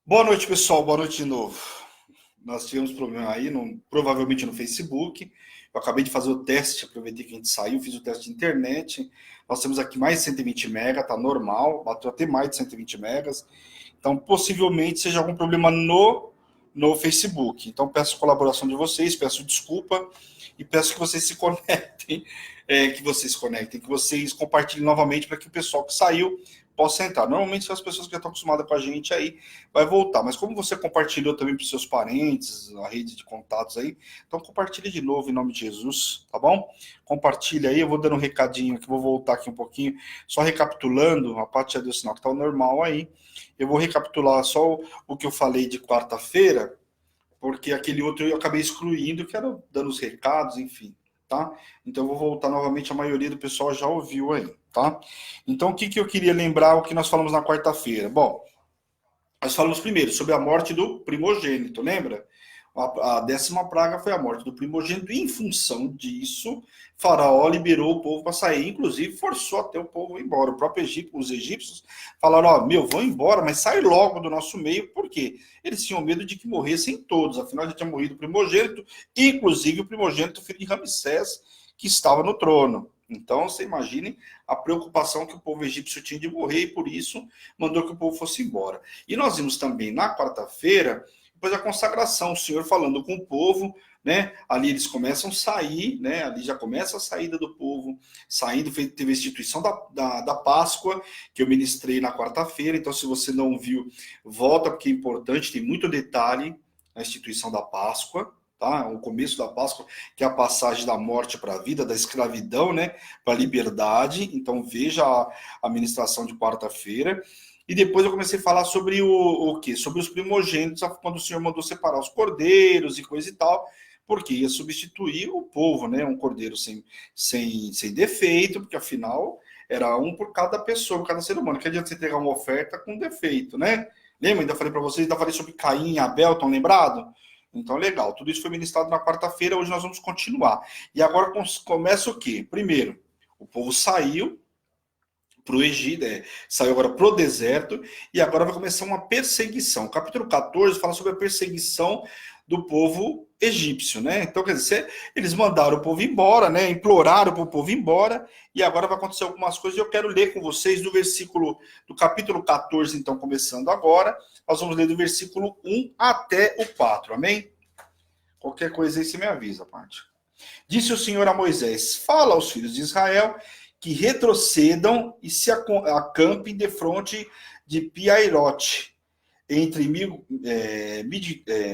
Boa noite, pessoal. Boa noite de novo. Nós tivemos problema aí, provavelmente no Facebook. Eu acabei de fazer o teste, aproveitei que a gente saiu, fiz o teste de internet. Nós temos aqui mais de 120 MB, tá normal, bateu até mais de 120 megas. Então, possivelmente seja algum problema no Facebook. Então, peço a colaboração de vocês, peço desculpa e peço que vocês se conectem, que vocês compartilhem novamente para que o pessoal que saiu possa entrar. Normalmente são as pessoas que já estão acostumadas com a gente aí, vai voltar. Mas como você compartilhou também para os seus parentes, a rede de contatos aí, então compartilhe de novo em nome de Jesus, tá bom? Compartilha aí, eu vou dando um recadinho aqui, vou voltar aqui um pouquinho, só recapitulando, a parte já deu sinal que está normal aí. Eu vou recapitular só o que eu falei de quarta-feira, porque aquele outro eu acabei excluindo, que era dando os recados, enfim, tá? Então eu vou voltar novamente, a maioria do pessoal já ouviu aí, tá? Então o que eu queria lembrar, o que nós falamos na quarta-feira? Bom, nós falamos primeiro sobre a morte do primogênito, lembra? A 10ª praga foi a morte do primogênito, e em função disso, Faraó liberou o povo para sair, inclusive forçou até o povo ir embora. O próprio Egito, os egípcios falaram: ó, vão embora, mas sai logo do nosso meio, por quê? Eles tinham medo de que morressem todos, afinal já tinha morrido o primogênito, inclusive o primogênito filho de Ramsés, que estava no trono. Então, você imagine a preocupação que o povo egípcio tinha de morrer, e por isso mandou que o povo fosse embora. E nós vimos também na quarta-feira, depois da consagração, o Senhor falando com o povo, né? Ali eles começam a sair, né? Ali já começa a saída do povo, saindo, teve a instituição da Páscoa, que eu ministrei na quarta-feira. Então, se você não viu, volta, porque é importante, tem muito detalhe na instituição da Páscoa. Tá? O começo da Páscoa, que é a passagem da morte para a vida, da escravidão, né, para a liberdade. Então veja a ministração de quarta-feira. E depois eu comecei a falar sobre o quê? Sobre os primogênitos, quando o Senhor mandou separar os cordeiros e coisa e tal, porque ia substituir o povo, né? Um cordeiro sem defeito, porque afinal era um por cada pessoa, por cada ser humano. Que adianta você entregar uma oferta com defeito, né? Lembra? Ainda falei para vocês, ainda falei sobre Caim e Abel, estão lembrados? Então, legal. Tudo isso foi ministrado na quarta-feira, hoje nós vamos continuar. E agora começa o quê? Primeiro, o povo saiu para o Egito, saiu agora para o deserto, e agora vai começar uma perseguição. O capítulo 14 fala sobre a perseguição do povo egípcio, né? Então, quer dizer, eles mandaram o povo embora, né? Imploraram para o povo ir embora, e agora vai acontecer algumas coisas, e eu quero ler com vocês do capítulo 14, então, começando agora, nós vamos ler do versículo 1 até o 4, amém? Qualquer coisa aí você me avisa, parte. Disse o Senhor a Moisés: fala aos filhos de Israel que retrocedam e se acampem defronte de Piairote, entre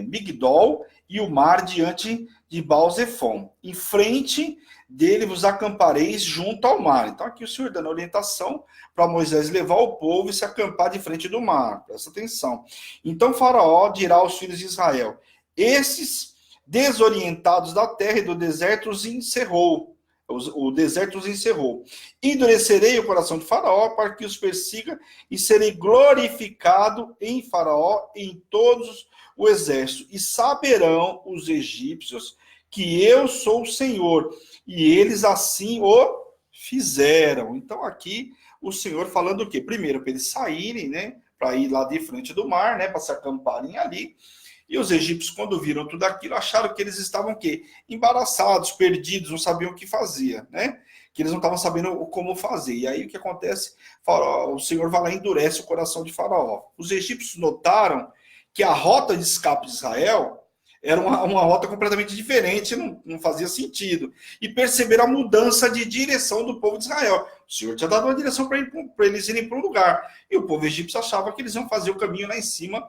Migdol e o mar diante de Baal-Zefon. Em frente dele vos acampareis junto ao mar. Então aqui o Senhor dando orientação para Moisés levar o povo e se acampar de frente do mar. Presta atenção. Então Faraó dirá aos filhos de Israel: esses desorientados da terra e do deserto os encerrou. O deserto os encerrou. Endurecerei o coração de Faraó para que os persiga, e serei glorificado em Faraó e em todos o exército. E saberão os egípcios que eu sou o Senhor. E eles assim o fizeram. Então aqui o Senhor falando o quê? Primeiro, para eles saírem, né? Para ir lá de frente do mar, né? Para se acamparem ali. E os egípcios, quando viram tudo aquilo, acharam que eles estavam o quê? Embaraçados, perdidos, não sabiam o que fazia, né? Que eles não estavam sabendo como fazer. E aí o que acontece? Faraó, o Senhor vai lá e endurece o coração de Faraó. Os egípcios notaram que a rota de escape de Israel era uma rota completamente diferente, não fazia sentido. E perceberam a mudança de direção do povo de Israel. O Senhor tinha dado uma direção para eles irem para um lugar. E o povo egípcio achava que eles iam fazer o caminho lá em cima,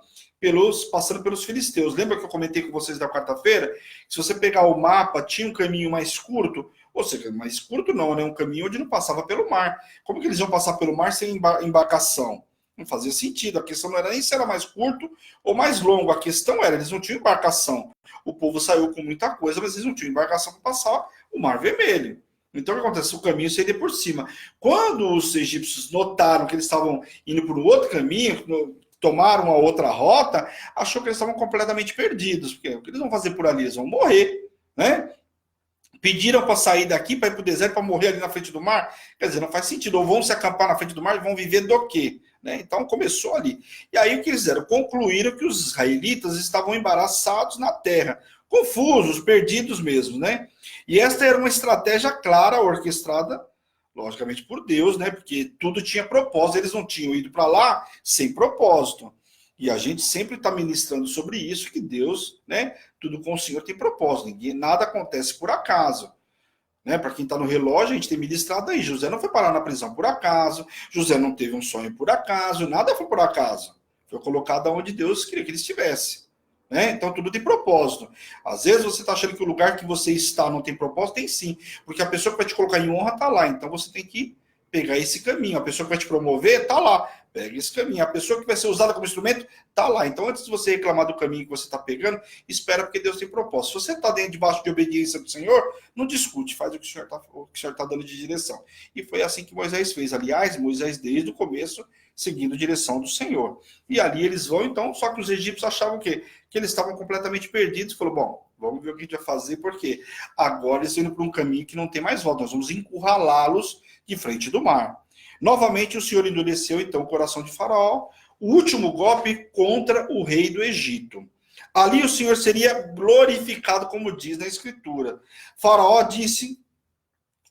passando pelos filisteus. Lembra que eu comentei com vocês da quarta-feira? Se você pegar o mapa, tinha um caminho mais curto, ou seja, mais curto não, né? Um caminho onde não passava pelo mar. Como que eles iam passar pelo mar sem embarcação? Não fazia sentido. A questão não era nem se era mais curto ou mais longo. A questão era, eles não tinham embarcação. O povo saiu com muita coisa, mas eles não tinham embarcação para passar o Mar Vermelho. Então, o que acontece? O caminho seria por cima. Quando os egípcios notaram que eles estavam indo por um outro caminho, tomaram uma outra rota, achou que eles estavam completamente perdidos. Porque o que eles vão fazer por ali? Eles vão morrer, né? Pediram para sair daqui, para ir para o deserto, para morrer ali na frente do mar? Quer dizer, não faz sentido. Ou vão se acampar na frente do mar e vão viver do quê? né? Então começou ali. E aí o que eles fizeram? Concluíram que os israelitas estavam embaraçados na terra, confusos, perdidos mesmo, né? E esta era uma estratégia clara, orquestrada, logicamente por Deus, né? Porque tudo tinha propósito, eles não tinham ido para lá sem propósito. E a gente sempre está ministrando sobre isso, que Deus, né? Tudo com o Senhor tem propósito, ninguém, nada acontece por acaso. Né? Para quem está no relógio, a gente tem ministrado aí. José não foi parar na prisão por acaso, José não teve um sonho por acaso, nada foi por acaso. Foi colocado onde Deus queria que ele estivesse. Né? Então tudo tem propósito. Às vezes você está achando que o lugar que você está não tem propósito, tem sim. Porque a pessoa que vai te colocar em honra está lá. Então você tem que pegar esse caminho. A pessoa que vai te promover está lá. Pega esse caminho. A pessoa que vai ser usada como instrumento está lá. Então, antes de você reclamar do caminho que você está pegando, espera, porque Deus tem propósito. Se você está dentro debaixo de obediência do Senhor, não discute, faz o que o Senhor está dando de direção. E foi assim que Moisés fez. Aliás, Moisés, desde o começo, seguindo a direção do Senhor. E ali eles vão, então, só que os egípcios achavam o quê? Que eles estavam completamente perdidos. Falou, bom, vamos ver o que a gente vai fazer, porque agora eles estão indo por um caminho que não tem mais volta. Nós vamos encurralá-los de frente do mar. Novamente, o Senhor endureceu, então, o coração de Faraó, o último golpe contra o rei do Egito. Ali o Senhor seria glorificado, como diz na Escritura. Faraó disse,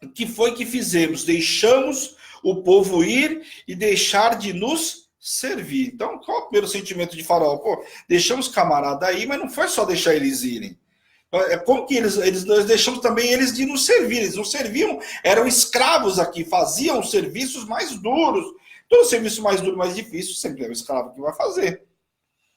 o que foi que fizemos? Deixamos o povo ir e deixar de nos servir. Então, qual é o primeiro sentimento de Faraó? Pô, deixamos camarada aí, mas não foi só deixar eles irem. É como que nós deixamos também eles de nos servir. Eles não serviam, eram escravos aqui, faziam serviços mais duros. Todo serviço mais duro, mais difícil, sempre é o escravo que vai fazer.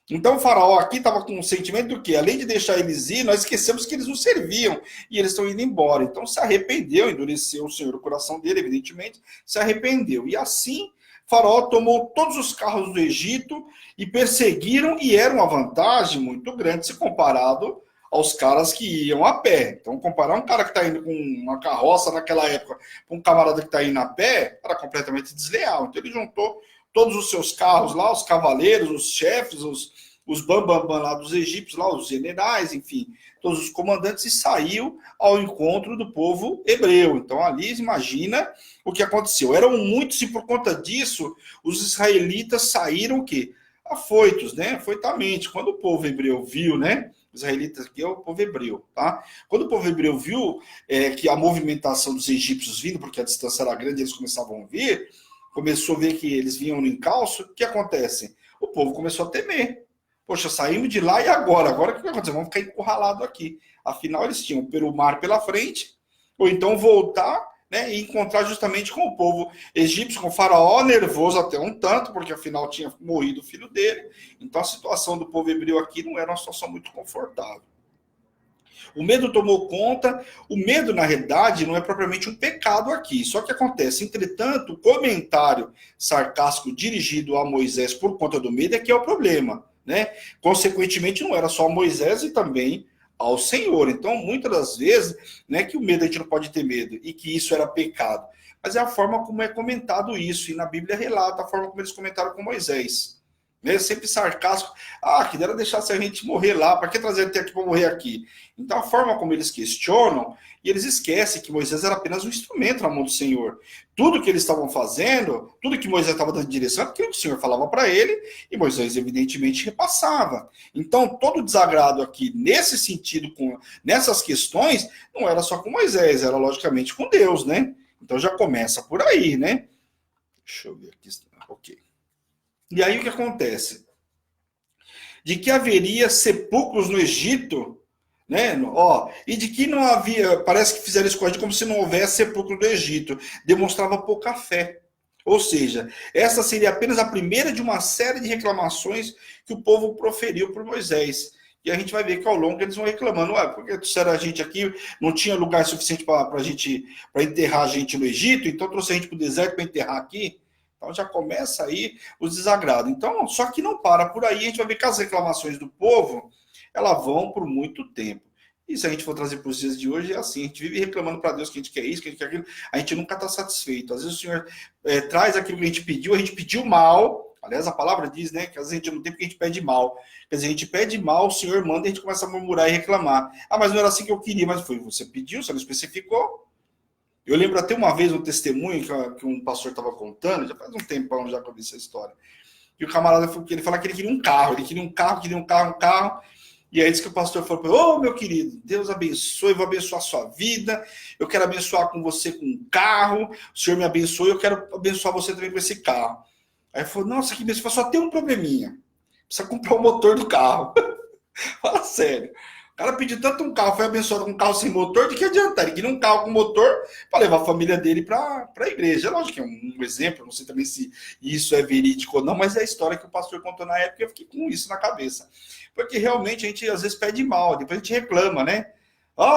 Então o faraó aqui estava com um sentimento do que, além de deixar eles ir, nós esquecemos que eles nos serviam e eles estão indo embora. Então se arrependeu, endureceu o Senhor o coração dele, evidentemente, se arrependeu. E assim Faraó tomou todos os carros do Egito e perseguiram, e era uma vantagem muito grande se comparado aos caras que iam a pé. Então, comparar um cara que está indo com uma carroça naquela época com um camarada que está indo a pé, era completamente desleal. Então, ele juntou todos os seus carros lá, os cavaleiros, os chefes, os bambambam lá dos egípcios, lá, os generais, enfim, todos os comandantes, e saiu ao encontro do povo hebreu. Então, ali, imagina o que aconteceu. Eram muitos, e por conta disso, os israelitas saíram o quê? Afoitos, né? Afoitamente. Quando o povo hebreu viu, né? Israelitas aqui é o povo hebreu, tá? Quando o povo hebreu viu que a movimentação dos egípcios vindo, porque a distância era grande, eles começavam a vir, começou a ver que eles vinham no encalço, o que acontece? O povo começou a temer. Poxa, saímos de lá e agora? Agora o que vai acontecer? Vamos ficar encurralados aqui. Afinal, eles tinham o mar pela frente, ou então voltar, né, e encontrar justamente com o povo egípcio, com o faraó nervoso até um tanto, porque afinal tinha morrido o filho dele. Então a situação do povo hebreu aqui não era uma situação muito confortável. O medo tomou conta. O medo, na realidade, não é propriamente um pecado aqui. Só que acontece, entretanto, o comentário sarcástico dirigido a Moisés por conta do medo é que é o problema, né? Consequentemente, não era só a Moisés e também ao Senhor. Então, muitas das vezes, né, que o medo a gente não pode ter medo e que isso era pecado. Mas é a forma como é comentado isso. E na Bíblia relata a forma como eles comentaram com Moisés. Né? Sempre sarcástico. Ah, que dera deixar a gente morrer lá. Para que trazer até aqui para morrer aqui? Então, a forma como eles questionam, e eles esquecem que Moisés era apenas um instrumento na mão do Senhor. Tudo que eles estavam fazendo, tudo que Moisés estava dando direção, é aquilo que o Senhor falava para ele, e Moisés, evidentemente, repassava. Então, todo o desagrado aqui, nesse sentido, nessas questões, não era só com Moisés, era logicamente com Deus, né? Então, já começa por aí, né? Deixa eu ver aqui. Ok. E aí, o que acontece? De que haveria sepulcros no Egito, né? E de que não havia, parece que fizeram isso como se não houvesse sepulcro do Egito, demonstrava pouca fé. Ou seja, essa seria apenas a primeira de uma série de reclamações que o povo proferiu por Moisés. E a gente vai ver que ao longo eles vão reclamando, porque trouxeram a gente aqui, não tinha lugar suficiente para enterrar a gente no Egito, então trouxe a gente para o deserto para enterrar aqui. Então já começa aí os desagrados. Então, só que não para por aí, a gente vai ver que as reclamações do povo, elas vão por muito tempo. E se a gente for trazer para os dias de hoje, é assim, a gente vive reclamando para Deus que a gente quer isso, que a gente quer aquilo, a gente nunca está satisfeito. Às vezes o Senhor traz aquilo que a gente pediu mal, aliás, a palavra diz, né, que às vezes a gente não tem porque a gente pede mal. Quer dizer, a gente pede mal, o Senhor manda e a gente começa a murmurar e reclamar. Ah, mas não era assim que eu queria, mas foi, você pediu, você não especificou. Eu lembro até uma vez um testemunho que um pastor estava contando, já faz um tempão já que eu vi essa história. E o camarada ele falou que ele queria um carro, um carro. E aí disse que o pastor falou para ele: ô, meu querido, Deus abençoe, vou abençoar a sua vida, eu quero abençoar com você com um carro, o Senhor me abençoe, eu quero abençoar você também com esse carro. Aí ele falou: nossa, que bênção, só tem um probleminha, precisa comprar o motor do carro. Fala sério. O cara pediu tanto um carro, foi abençoado com um carro sem motor, de que adiantar? Ele queria um carro com motor para levar a família dele para a igreja. Lógico que é um exemplo, não sei também se isso é verídico ou não, mas é a história que o pastor contou na época e eu fiquei com isso na cabeça. Porque realmente a gente às vezes pede mal, depois a gente reclama, né?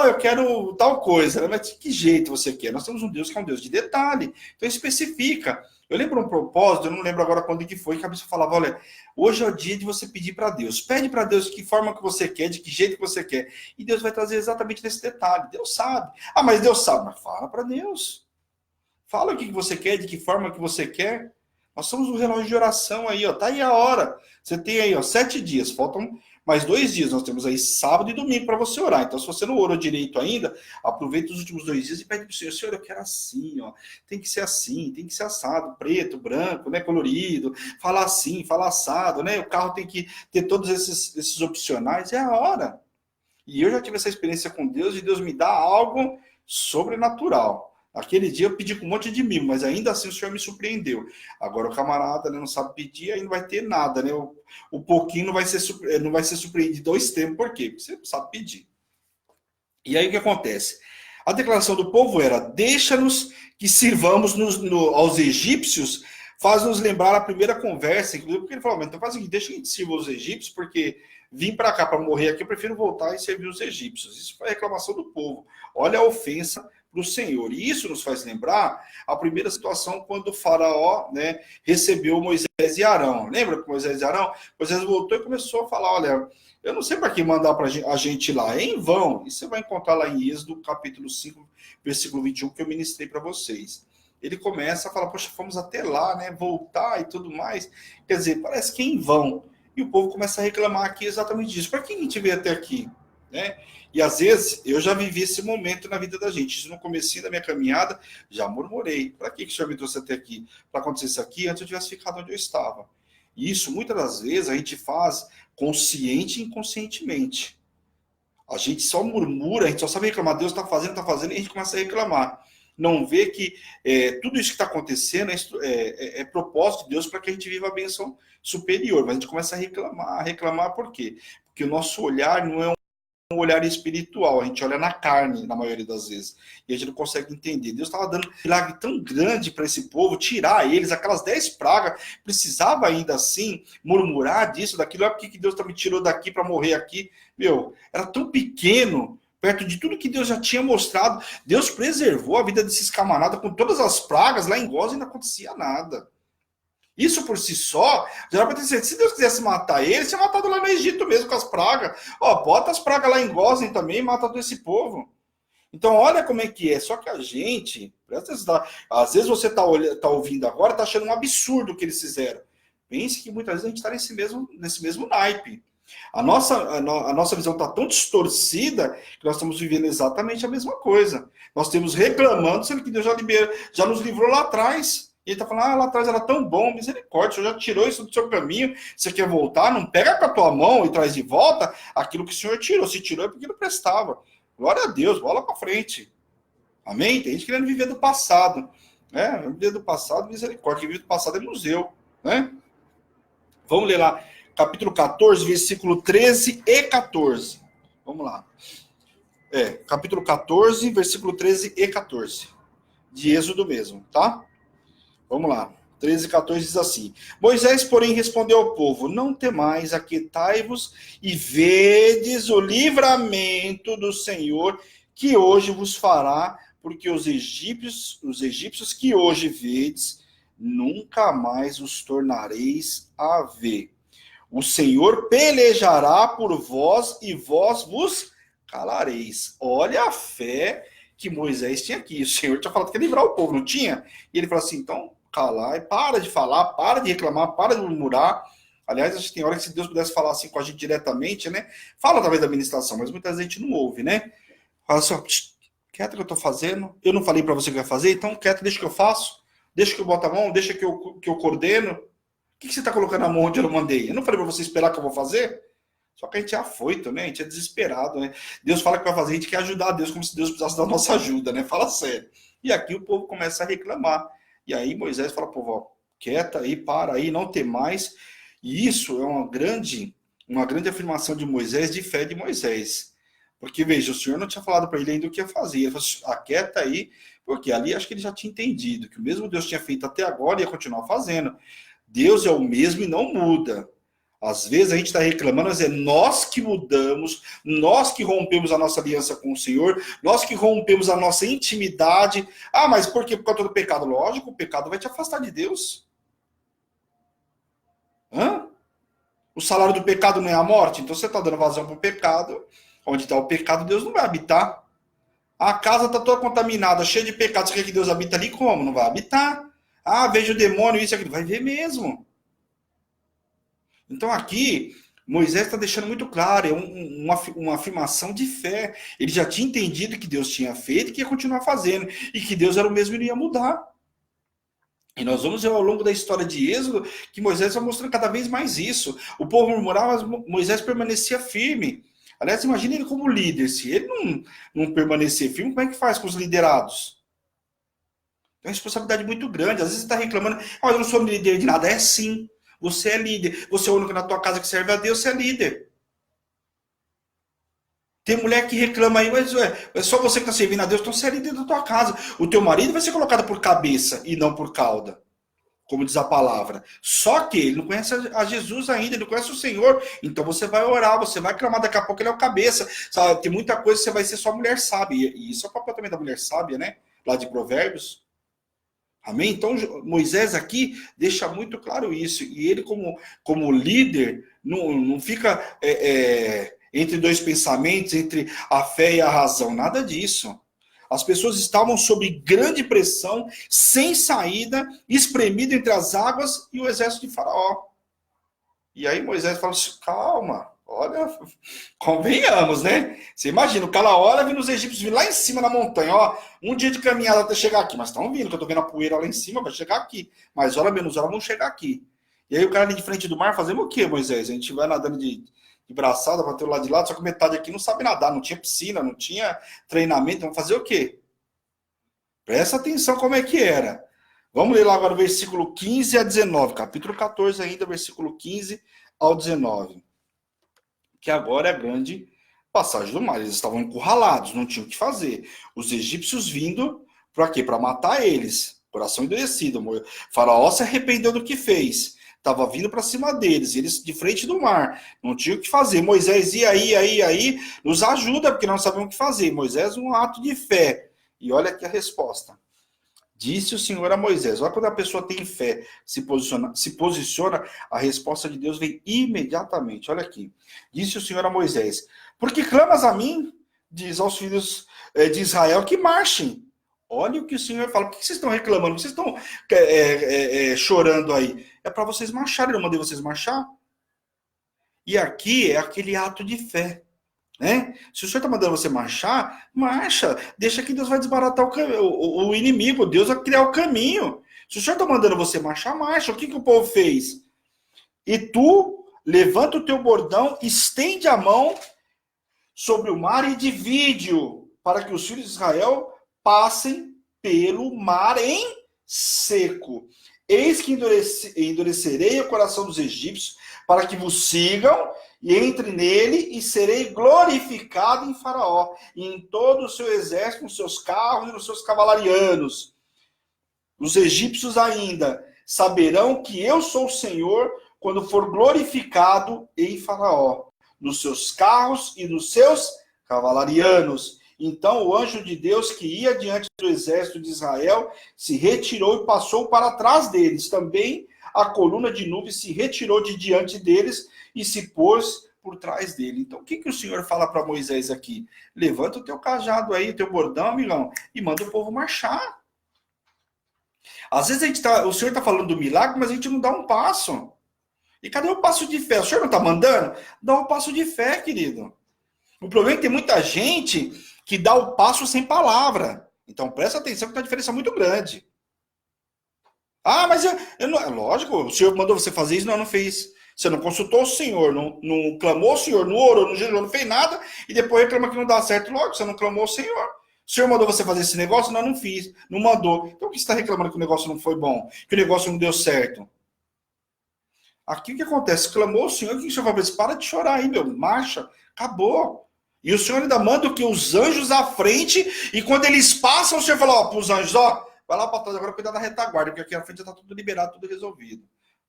Eu quero tal coisa, mas de que jeito você quer? Nós temos um Deus que é um Deus de detalhe, então especifica. Eu lembro um propósito, eu não lembro agora quando que foi, que a pessoa falava: olha, hoje é o dia de você pedir para Deus. Pede para Deus de que forma que você quer, de que jeito que você quer. E Deus vai trazer exatamente nesse detalhe. Deus sabe. Mas Deus sabe. Mas fala para Deus. Fala o que você quer, de que forma que você quer. Nós somos um relógio de oração aí, ó. Tá aí a hora. Você tem aí, ó, 7 dias. Faltam mais 2 dias. Nós temos aí sábado e domingo para você orar. Então, se você não orou direito ainda, aproveita os últimos 2 dias e pede para o Senhor: Senhor, eu quero assim, ó. Tem que ser assim, tem que ser assado, preto, branco, né, colorido. Falar assim, falar assado, né? O carro tem que ter todos esses opcionais. É a hora. E eu já tive essa experiência com Deus e Deus me dá algo sobrenatural. Aquele dia eu pedi com um monte de mimo, mas ainda assim o Senhor me surpreendeu. Agora o camarada, né, não sabe pedir, aí não vai ter nada, né? O pouquinho não vai ser surpreendido ao extremo. Por quê? Porque você não sabe pedir. E aí o que acontece? A declaração do povo era: deixa-nos que sirvamos aos egípcios. Faz nos lembrar a primeira conversa, inclusive, porque ele falou: então faz o seguinte, deixa que a gente sirva os egípcios, porque vim para cá para morrer aqui, eu prefiro voltar e servir os egípcios. Isso foi a reclamação do povo. Olha a ofensa para o Senhor. E isso nos faz lembrar a primeira situação quando o faraó, né, recebeu Moisés e Arão. Lembra que Moisés e Arão? Moisés voltou e começou a falar: olha, eu não sei para que mandar para a gente lá, é em vão. E você vai encontrar lá em Êxodo, capítulo 5, versículo 21, que eu ministrei para vocês. Ele começa a falar: poxa, fomos até lá, né, voltar e tudo mais. Quer dizer, parece que é em vão. E o povo começa a reclamar aqui exatamente disso. Para que a gente veio até aqui? Né? E às vezes eu já vivi esse momento na vida da gente. Isso no comecinho da minha caminhada, já murmurei: para que o Senhor me trouxe até aqui? Para acontecer isso aqui, antes eu tivesse ficado onde eu estava. E isso, muitas das vezes, a gente faz consciente e inconscientemente. A gente só murmura, a gente só sabe reclamar: Deus está fazendo, e a gente começa a reclamar. Não vê que tudo isso que está acontecendo é propósito de Deus para que a gente viva a bênção superior. Mas a gente começa a reclamar por quê? Porque o nosso olhar não é um olhar espiritual, a gente olha na carne, na maioria das vezes, e a gente não consegue entender. Deus estava dando um milagre tão grande para esse povo, tirar eles, aquelas 10 pragas, precisava ainda assim murmurar disso, daquilo. Por que Deus me tirou daqui para morrer aqui? Meu, era tão pequeno, perto de tudo que Deus já tinha mostrado. Deus preservou a vida desses camaradas com todas as pragas, lá em Goza não acontecia nada. Isso por si só, já era para ter certeza. Se Deus quisesse matar eles, tinha matado lá no Egito mesmo com as pragas. Bota as pragas lá em Gozen também e mata todo esse povo. Então, olha como é que é. Só que a gente, às vezes você tá ouvindo agora, tá achando um absurdo o que eles fizeram. Pense que muitas vezes a gente está nesse mesmo naipe. A nossa visão está tão distorcida que nós estamos vivendo exatamente a mesma coisa. Nós temos reclamando, sendo que Deus já nos livrou lá atrás. E ele está falando: lá atrás era tão bom, misericórdia, o Senhor já tirou isso do seu caminho, você quer voltar? Não pega com a tua mão e traz de volta aquilo que o Senhor tirou. Se tirou é porque não prestava. Glória a Deus, bola para frente. Amém? Tem gente querendo viver do passado. Né? Viver do passado, misericórdia. Quem vive do passado é museu. Né? Vamos ler lá, capítulo 14, versículo 13 e 14. Vamos lá. Capítulo 14, versículo 13 e 14. De Êxodo mesmo, tá? Vamos lá. 13 e 14 diz assim: Moisés, porém, respondeu ao povo: não temais, aquietai-vos e vedes o livramento do Senhor que hoje vos fará, porque os egípcios que hoje vedes, nunca mais os tornareis a ver. O Senhor pelejará por vós e vós vos calareis. Olha a fé que Moisés tinha aqui. O Senhor tinha falado que ia livrar o povo, não tinha? E ele falou assim: então, calar, para de falar, para de reclamar, para de murmurar. Aliás, a gente tem hora que se Deus pudesse falar assim com a gente diretamente, né? Fala através da administração, mas muitas vezes a gente não ouve, né? Fala assim: quieta que eu estou fazendo. Eu não falei para você que vai fazer, então quieta, deixa que eu faço. Deixa que eu boto a mão, deixa que eu coordeno. O que você está colocando a mão onde eu não mandei? Eu não falei para você esperar que eu vou fazer? Só que a gente é afoito, né? A gente é desesperado, né? Deus fala que vai fazer, a gente quer ajudar a Deus como se Deus precisasse da nossa ajuda, né? Fala sério. E aqui o povo começa a reclamar. E aí Moisés fala, povo, ó, quieta aí, para aí, não tem mais. E isso é uma grande afirmação de Moisés, de fé de Moisés. Porque, veja, o Senhor não tinha falado para ele ainda o que ia fazer. Ele falou, aquieta aí, porque ali acho que ele já tinha entendido que o mesmo Deus tinha feito até agora ia continuar fazendo. Deus é o mesmo e não muda. Às vezes a gente está reclamando, mas é nós que mudamos, nós que rompemos a nossa aliança com o Senhor, nós que rompemos a nossa intimidade. Ah, mas por quê? Por causa do pecado? Lógico, o pecado vai te afastar de Deus. Hã? O salário do pecado não é a morte? Então você está dando vazão para o pecado. Onde está o pecado, Deus não vai habitar. A casa está toda contaminada, cheia de pecados. Você quer que Deus habita ali como? Não vai habitar. Ah, vejo o demônio, isso e aquilo. Vai ver mesmo. Então aqui, Moisés está deixando muito claro, é uma afirmação de fé. Ele já tinha entendido que Deus tinha feito e que ia continuar fazendo. E que Deus era o mesmo e não ia mudar. E nós vamos ver ao longo da história de Êxodo que Moisés vai mostrando cada vez mais isso. O povo murmurava, mas Moisés permanecia firme. Aliás, imagine ele como líder. Se ele não permanecer firme, como é que faz com os liderados? É uma responsabilidade muito grande. Às vezes você está reclamando, eu não sou líder de nada. É sim. Você é líder. Você é o único na tua casa que serve a Deus, você é líder. Tem mulher que reclama aí, mas é só você que está servindo a Deus, então você é líder da tua casa. O teu marido vai ser colocado por cabeça e não por cauda, como diz a palavra. Só que ele não conhece a Jesus ainda, ele não conhece o Senhor. Então você vai orar, você vai clamar, daqui a pouco ele é o cabeça. Sabe? Tem muita coisa que você vai ser só mulher sábia. E isso é o papel também da mulher sábia, né? Lá de Provérbios. Amém? Então Moisés aqui deixa muito claro isso. E ele como líder não fica entre dois pensamentos, entre a fé e a razão. Nada disso. As pessoas estavam sob grande pressão, sem saída, espremido entre as águas e o exército de Faraó. E aí Moisés fala assim, calma, olha, convenhamos, né? Você imagina, o cara olha, vindo os egípcios vindo lá em cima na montanha, ó, um dia de caminhada até chegar aqui, mas estão vindo, que eu tô vendo a poeira lá em cima, vai chegar aqui. Mas hora menos hora vão chegar aqui. E aí o cara ali de frente do mar fazendo o quê, Moisés? A gente vai nadando de braçada para ter o lado de lá, só que metade aqui não sabe nadar, não tinha piscina, não tinha treinamento, vamos fazer o quê? Presta atenção como é que era. Vamos ler lá agora o versículo 15 a 19, capítulo 14 ainda, versículo 15 ao 19. Que agora é a grande passagem do mar. Eles estavam encurralados, não tinham o que fazer. Os egípcios vindo, para quê? Para matar eles. Coração endurecido. Faraó se arrependeu do que fez. Estava vindo para cima deles, eles de frente do mar, não tinham o que fazer. Moisés, e aí, nos ajuda, porque não sabemos o que fazer. Moisés, um ato de fé. E olha aqui a resposta. Disse o Senhor a Moisés. Olha quando a pessoa tem fé, se posiciona, a resposta de Deus vem imediatamente. Olha aqui. Disse o Senhor a Moisés, porque clamas a mim, diz aos filhos de Israel, que marchem. Olha o que o Senhor fala. Por que vocês estão reclamando? Por que vocês estão chorando aí? É para vocês marcharem. Eu mandei vocês marchar. E aqui é aquele ato de fé. Né? Se o Senhor está mandando você marchar, marcha. Deixa que Deus vai desbaratar o inimigo. Deus vai criar o caminho. Se o Senhor está mandando você marchar, marcha. O que o povo fez? E tu levanta o teu bordão, estende a mão sobre o mar e divide-o, para que os filhos de Israel passem pelo mar em seco. Eis que endurecerei o coração dos egípcios, para que vos sigam, e entre nele, e serei glorificado em Faraó, e em todo o seu exército, nos seus carros e nos seus cavalarianos. Os egípcios ainda saberão que eu sou o Senhor, quando for glorificado em Faraó, nos seus carros e nos seus cavalarianos. Então o anjo de Deus que ia diante do exército de Israel se retirou e passou para trás deles. Também a coluna de nuvem se retirou de diante deles e se pôs por trás dele. Então o que o Senhor fala para Moisés aqui? Levanta o teu cajado aí, o teu bordão, amigão, e manda o povo marchar. Às vezes o Senhor está falando do milagre, mas a gente não dá um passo. E cadê o passo de fé? O Senhor não está mandando? Dá um passo de fé, querido. O problema é que tem muita gente que dá o passo sem palavra. Então, presta atenção que tem uma diferença muito grande. Ah, mas eu não, é lógico, o senhor mandou você fazer isso, não, não fez. Você não consultou o senhor, não clamou o senhor, não orou, não jejuou, não fez nada, e depois reclama que não dá certo logo, você não clamou o senhor. O senhor mandou você fazer esse negócio? Não, não fiz, não mandou. Então, o que você está reclamando que o negócio não foi bom? Que o negócio não deu certo? Aqui o que acontece? Clamou o senhor, o que o senhor vai fazer? Para de chorar aí, meu, marcha, acabou. E o senhor ainda manda o que? Os anjos à frente, e quando eles passam, o senhor fala, ó, para os anjos, ó, vai lá para trás agora, cuidar da retaguarda, porque aqui à frente já está tudo liberado, tudo resolvido.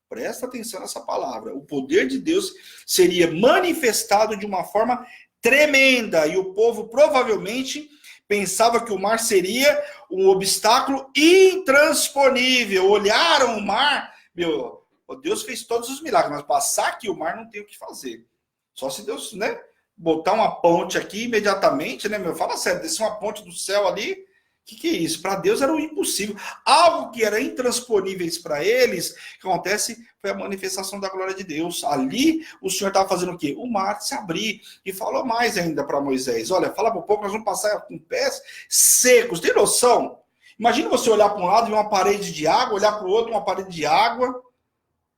Presta atenção nessa palavra. O poder de Deus seria manifestado de uma forma tremenda, e o povo provavelmente pensava que o mar seria um obstáculo intransponível. Olharam o mar, meu, Deus fez todos os milagres, mas passar aqui o mar não tem o que fazer. Só se Deus, né, botar uma ponte aqui imediatamente, né, meu? Fala sério, descer uma ponte do céu ali, o que é isso? Para Deus era o impossível. Algo que era intransponíveis para eles, o que acontece foi a manifestação da glória de Deus. Ali, o Senhor estava fazendo o quê? O mar se abrir. E falou mais ainda para Moisés. Olha, fala por pouco, nós vamos passar com pés secos. Tem noção? Imagina você olhar para um lado e ver uma parede de água, olhar para o outro, uma parede de água.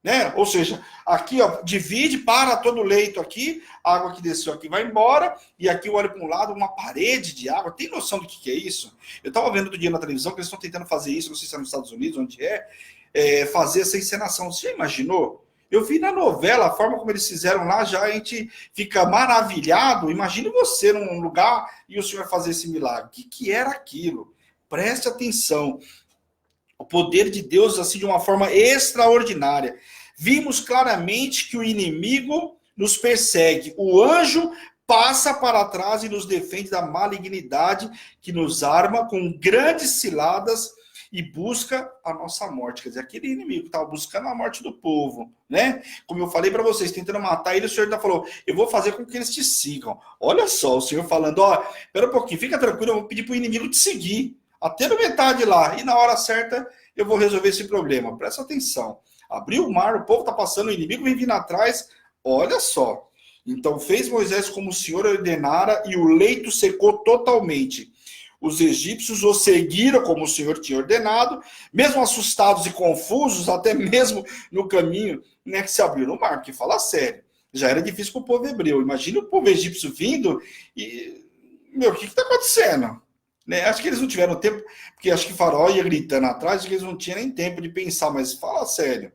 Né? Ou seja, aqui ó, divide, para todo o leito aqui, a água que desceu aqui vai embora, e aqui eu olho para um lado, uma parede de água. Tem noção do que é isso? Eu estava vendo outro dia na televisão que eles estão tentando fazer isso, não sei se é nos Estados Unidos, onde fazer essa encenação. Você já imaginou? Eu vi na novela a forma como eles fizeram lá, já a gente fica maravilhado. Imagine você num lugar e o senhor fazer esse milagre. O que era aquilo? Preste atenção. O poder de Deus, assim, de uma forma extraordinária. Vimos claramente que o inimigo nos persegue. O anjo passa para trás e nos defende da malignidade que nos arma com grandes ciladas e busca a nossa morte. Quer dizer, aquele inimigo que estava buscando a morte do povo, né? Como eu falei para vocês, tentando matar ele, o Senhor ainda falou, eu vou fazer com que eles te sigam. Olha só, o Senhor falando, ó, espera um pouquinho, fica tranquilo, eu vou pedir para o inimigo te seguir. Até na metade lá, e na hora certa eu vou resolver esse problema. Presta atenção. Abriu o mar, o povo está passando, o inimigo vem vindo atrás. Olha só. Então fez Moisés como o Senhor ordenara, e o leito secou totalmente. Os egípcios o seguiram como o Senhor tinha ordenado, mesmo assustados e confusos, até mesmo no caminho, né, que se abriu no mar, porque fala sério. Já era difícil para o povo hebreu. Imagina o povo egípcio vindo e, meu, o que está acontecendo? Né? Acho que eles não tiveram tempo, porque acho que Faraó ia gritando atrás, que eles não tinham nem tempo de pensar, mas fala sério.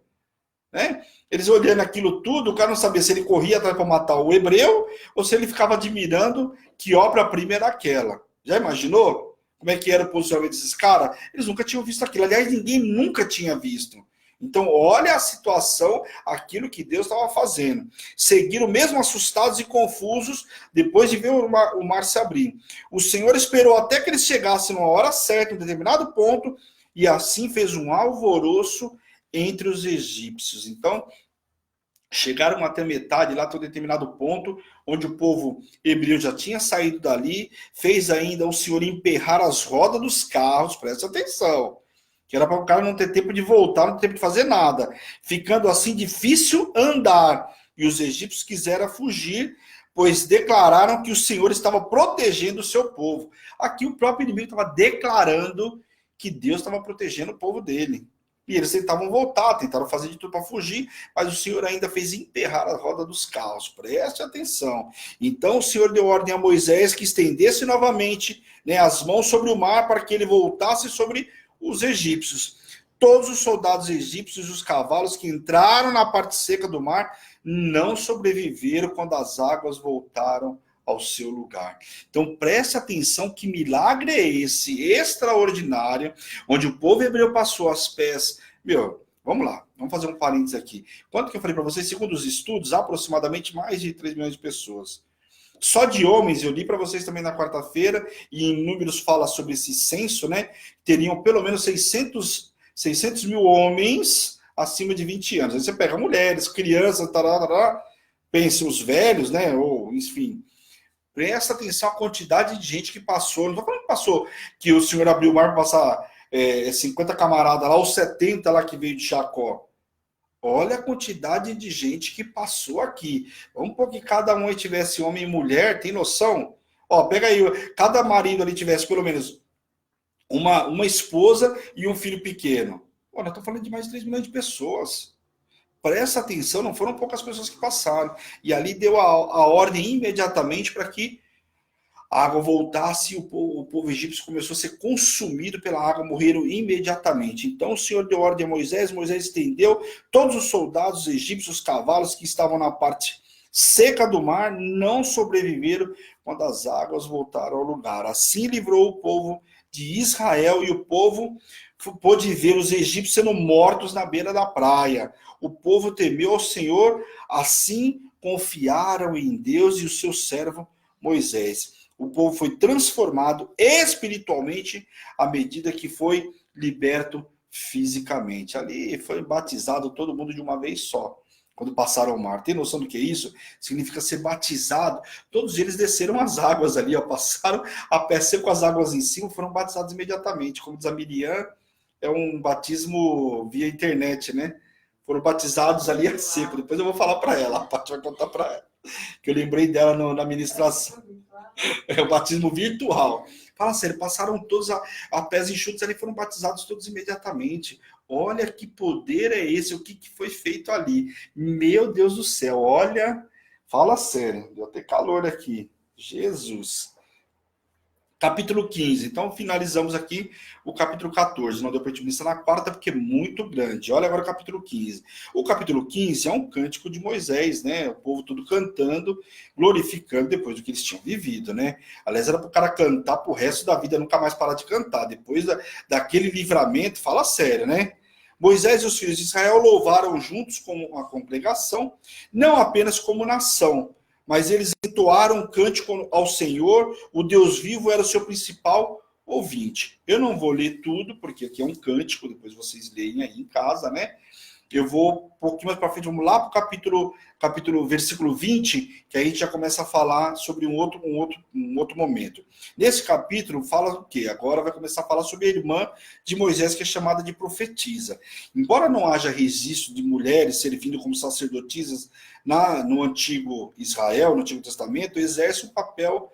Né? Eles olhando aquilo tudo, o cara não sabia se ele corria atrás para matar o hebreu ou se ele ficava admirando que obra-prima era aquela. Já imaginou como é que era o posicionamento desses caras? Eles nunca tinham visto aquilo. Aliás, ninguém nunca tinha visto. Então, olha a situação, aquilo que Deus estava fazendo. Seguiram mesmo assustados e confusos, depois de ver o mar se abrir. O Senhor esperou até que eles chegassem numa hora certa, em um determinado ponto, e assim fez um alvoroço entre os egípcios. Então, chegaram até metade, lá até um determinado ponto, onde o povo hebreu já tinha saído dali, fez ainda o Senhor emperrar as rodas dos carros, presta atenção, que era para o cara não ter tempo de voltar, não ter tempo de fazer nada, ficando assim difícil andar. E os egípcios quiseram fugir, pois declararam que o Senhor estava protegendo o seu povo. Aqui o próprio inimigo estava declarando que Deus estava protegendo o povo dele. E eles tentavam voltar, tentaram fazer de tudo para fugir, mas o Senhor ainda fez emperrar a roda dos carros. Preste atenção. Então o Senhor deu ordem a Moisés que estendesse novamente, né, as mãos sobre o mar para que ele voltasse sobre os egípcios. Todos os soldados egípcios e os cavalos que entraram na parte seca do mar não sobreviveram quando as águas voltaram ao seu lugar. Então preste atenção, que milagre é esse, extraordinário, onde o povo hebreu passou aos pés. Meu, vamos lá, vamos fazer um parênteses aqui. Quanto que eu falei para vocês? Segundo os estudos, aproximadamente mais de 3 milhões de pessoas. Só de homens, eu li para vocês também na quarta-feira, e em números fala sobre esse censo, né? Teriam pelo menos 600 mil homens acima de 20 anos. Aí você pega mulheres, crianças, pensa os velhos, né? Ou, enfim, presta atenção à quantidade de gente que passou. Não estou falando que passou, que o Senhor abriu o mar para passar 50 camaradas lá, ou 70 lá que veio de Jacó. Olha a quantidade de gente que passou aqui. Vamos pôr que cada um aí tivesse homem e mulher, tem noção? Ó, pega aí, cada marido ali tivesse pelo menos uma esposa e um filho pequeno. Pô, nós estamos falando de mais de 3 milhões de pessoas. Presta atenção, não foram poucas pessoas que passaram. E ali deu a ordem imediatamente para que a água voltasse e o povo egípcio começou a ser consumido pela água, morreram imediatamente. Então o Senhor deu ordem a Moisés, Moisés estendeu, todos os soldados egípcios, os cavalos que estavam na parte seca do mar, não sobreviveram quando as águas voltaram ao lugar. Assim livrou o povo de Israel e o povo pôde ver os egípcios sendo mortos na beira da praia. O povo temeu ao Senhor, assim confiaram em Deus e o seu servo Moisés. O povo foi transformado espiritualmente à medida que foi liberto fisicamente. Ali foi batizado todo mundo de uma vez só, quando passaram o mar. Tem noção do que é isso? Significa ser batizado. Todos eles desceram as águas ali, ó, passaram a pé seco com as águas em cima, foram batizados imediatamente. Como diz a Miriam, é um batismo via internet, né? Foram batizados ali a seco. Depois eu vou falar para ela, a Paty vai contar para ela, que eu lembrei dela na ministração. É o batismo virtual. Fala sério, passaram todos a pés enxutos ali, foram batizados todos imediatamente. Olha que poder é esse, o que foi feito ali. Meu Deus do céu, olha, fala sério, deu até calor aqui. Jesus. Capítulo 15. Então, finalizamos aqui o capítulo 14. Não deu para ministrar na quarta, porque é muito grande. Olha agora o capítulo 15. O capítulo 15 é um cântico de Moisés, né? O povo tudo cantando, glorificando depois do que eles tinham vivido, né? Aliás, era para o cara cantar pro resto da vida, nunca mais parar de cantar. Depois daquele livramento, fala sério, né? Moisés e os filhos de Israel louvaram juntos como a congregação, não apenas como nação, mas eles entoaram um cântico ao Senhor, o Deus vivo era o seu principal ouvinte. Eu não vou ler tudo, porque aqui é um cântico, depois vocês leem aí em casa, né? Eu vou um pouquinho mais para frente, vamos lá para o capítulo, versículo 20, que aí a gente já começa a falar sobre um outro momento. Nesse capítulo fala o quê? Agora vai começar a falar sobre a irmã de Moisés, que é chamada de profetisa. Embora não haja registro de mulheres servindo como sacerdotisas no antigo Israel, no Antigo Testamento, exerce um papel,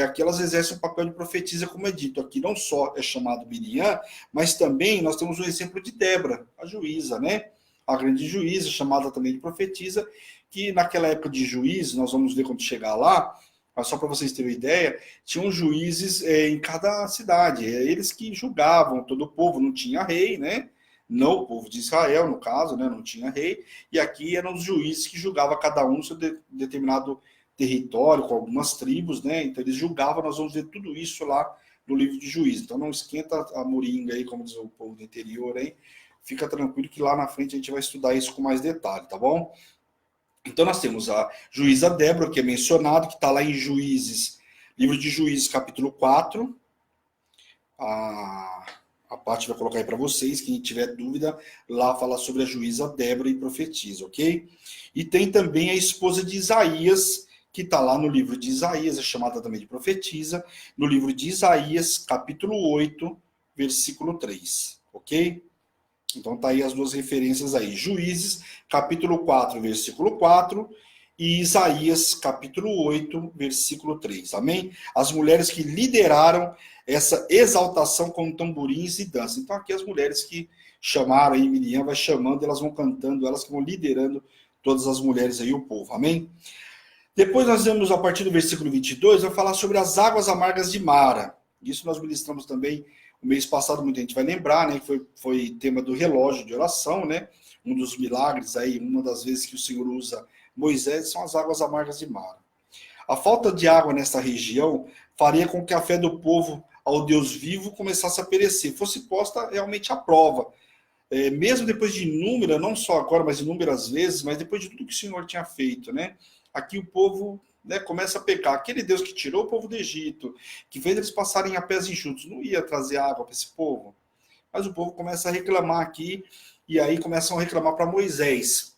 aqui elas exercem um papel de profetisa, como é dito aqui. Não só é chamado Miriam, mas também nós temos um exemplo de Débora, a juíza, né? A grande juíza, chamada também de profetisa, que naquela época de juízes, nós vamos ver quando chegar lá, mas só para vocês terem uma ideia, tinham juízes em cada cidade, eles que julgavam todo o povo, não tinha rei, né? Não o povo de Israel, no caso, né? Não tinha rei, e aqui eram os juízes que julgavam cada um no seu determinado território, com algumas tribos, né? Então eles julgavam, nós vamos ver tudo isso lá no livro de Juízes. Então não esquenta a moringa aí, como diz o povo do interior aí, fica tranquilo que lá na frente a gente vai estudar isso com mais detalhe, tá bom? Então nós temos a juíza Débora, que é mencionado, que está lá em Juízes, livro de Juízes, capítulo 4. A Paty vai colocar aí para vocês, quem tiver dúvida, lá fala sobre a juíza Débora e profetiza, ok? E tem também a esposa de Isaías, que está lá no livro de Isaías, é chamada também de profetisa, no livro de Isaías, capítulo 8, versículo 3, ok? Então tá aí as duas referências aí. Juízes, capítulo 4, versículo 4, e Isaías, capítulo 8, versículo 3. Amém? As mulheres que lideraram essa exaltação com tamborins e dança. Então aqui as mulheres que chamaram aí, Miriam vai chamando, elas vão cantando, elas que vão liderando todas as mulheres aí, o povo. Amém? Depois nós vemos, a partir do versículo 22, vai falar sobre as águas amargas de Mara. Isso nós ministramos também o mês passado, muita gente vai lembrar, né? Que foi tema do relógio de oração, né? Um dos milagres aí, uma das vezes que o Senhor usa Moisés, são as águas amargas de Mara. A falta de água nessa região faria com que a fé do povo ao Deus vivo começasse a perecer, fosse posta realmente à prova. Mesmo depois de inúmeras, não só agora, mas inúmeras vezes, mas depois de tudo que o Senhor tinha feito, né? Aqui o povo, né, começa a pecar. Aquele Deus que tirou o povo do Egito, que fez eles passarem a pés enxutos, não ia trazer água para esse povo. Mas o povo começa a reclamar aqui, e aí começam a reclamar para Moisés.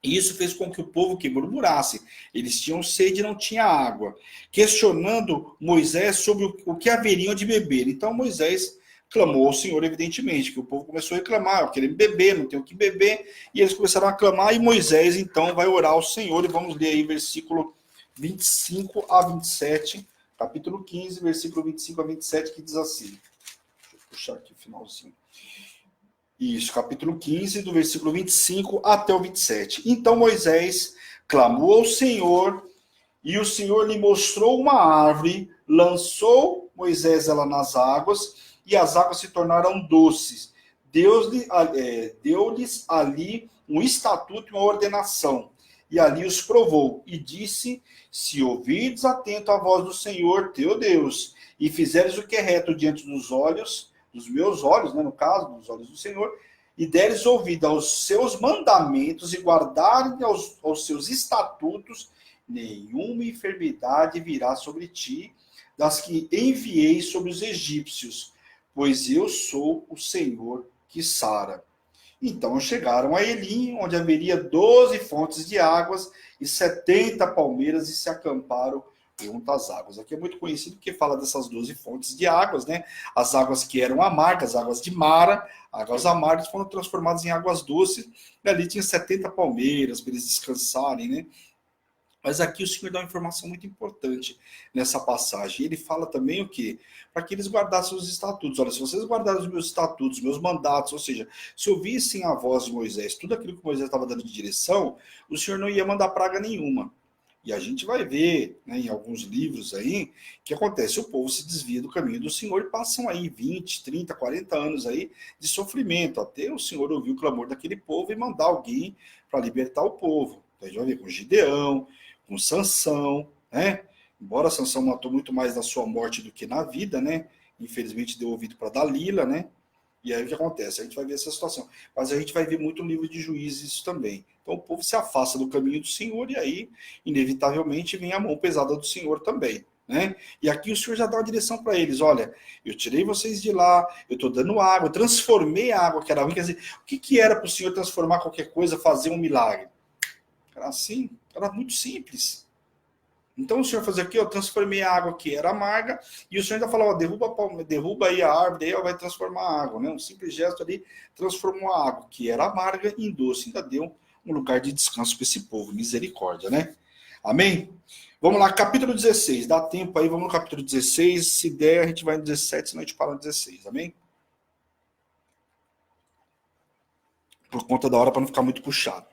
E isso fez com que o povo que murmurasse. Eles tinham sede e não tinha água. Questionando Moisés sobre o que haveriam de beber. Então Moisés clamou ao Senhor, evidentemente, que o povo começou a reclamar, querendo beber, não tem o que beber, e eles começaram a clamar, e Moisés, então, vai orar ao Senhor, e vamos ler aí versículo 25 a 27 Capítulo 15, versículo 25 a 27, que diz assim. Deixa eu puxar aqui o finalzinho. Isso, capítulo 15, do versículo 25 até o 27. Então Moisés clamou ao Senhor, e o Senhor lhe mostrou uma árvore, lançou Moisés ela nas águas, e as águas se tornaram doces. Deu-lhes ali um estatuto e uma ordenação, e ali os provou, e disse: se ouvirdes atento à voz do Senhor teu Deus, e fizeres o que é reto diante dos meus olhos, né, no caso, dos olhos do Senhor, e deres ouvido aos seus mandamentos e guardarem aos seus estatutos, nenhuma enfermidade virá sobre ti, das que enviei sobre os egípcios, pois eu sou o Senhor que sara. Então chegaram a Elim, onde haveria 12 fontes de águas e 70 palmeiras, e se acamparam junto às águas. Aqui é muito conhecido porque fala dessas 12 fontes de águas, né? As águas que eram amargas, águas de Mara, águas amargas foram transformadas em águas doces, e ali tinha 70 palmeiras para eles descansarem, né? Mas aqui o Senhor dá uma informação muito importante nessa passagem. Ele fala também o quê? Para que eles guardassem os estatutos. Olha, se vocês guardarem os meus estatutos, meus mandatos, ou seja, se ouvissem a voz de Moisés, tudo aquilo que Moisés estava dando de direção, o Senhor não ia mandar praga nenhuma. E a gente vai ver, né, em alguns livros aí, que acontece, o povo se desvia do caminho do Senhor e passam aí 20, 30, 40 anos aí de sofrimento, até o Senhor ouvir o clamor daquele povo e mandar alguém para libertar o povo. Então a gente vai ver com Gideão, com Sansão, né? Embora Sansão matou muito mais na sua morte do que na vida, né? Infelizmente deu ouvido para Dalila, né? E aí o que acontece? A gente vai ver essa situação. Mas a gente vai ver muito no livro de Juízes isso também. Então o povo se afasta do caminho do Senhor e aí, inevitavelmente, vem a mão pesada do Senhor também, né? E aqui o Senhor já dá uma direção para eles. Olha, eu tirei vocês de lá, eu estou dando água, eu transformei a água que era ruim. Quer dizer, o que era para o Senhor transformar qualquer coisa, fazer um milagre? Era assim, era muito simples. Então o Senhor fazia aqui, eu transformei a água que era amarga, e o Senhor ainda falava, derruba aí a árvore, daí ela vai transformar a água, né? Um simples gesto ali transformou a água que era amarga em doce, ainda deu um lugar de descanso para esse povo, misericórdia, né? Amém? Vamos lá, capítulo 16, dá tempo aí, vamos no capítulo 16, se der a gente vai no 17, senão a gente para no 16, amém? Por conta da hora para não ficar muito puxado.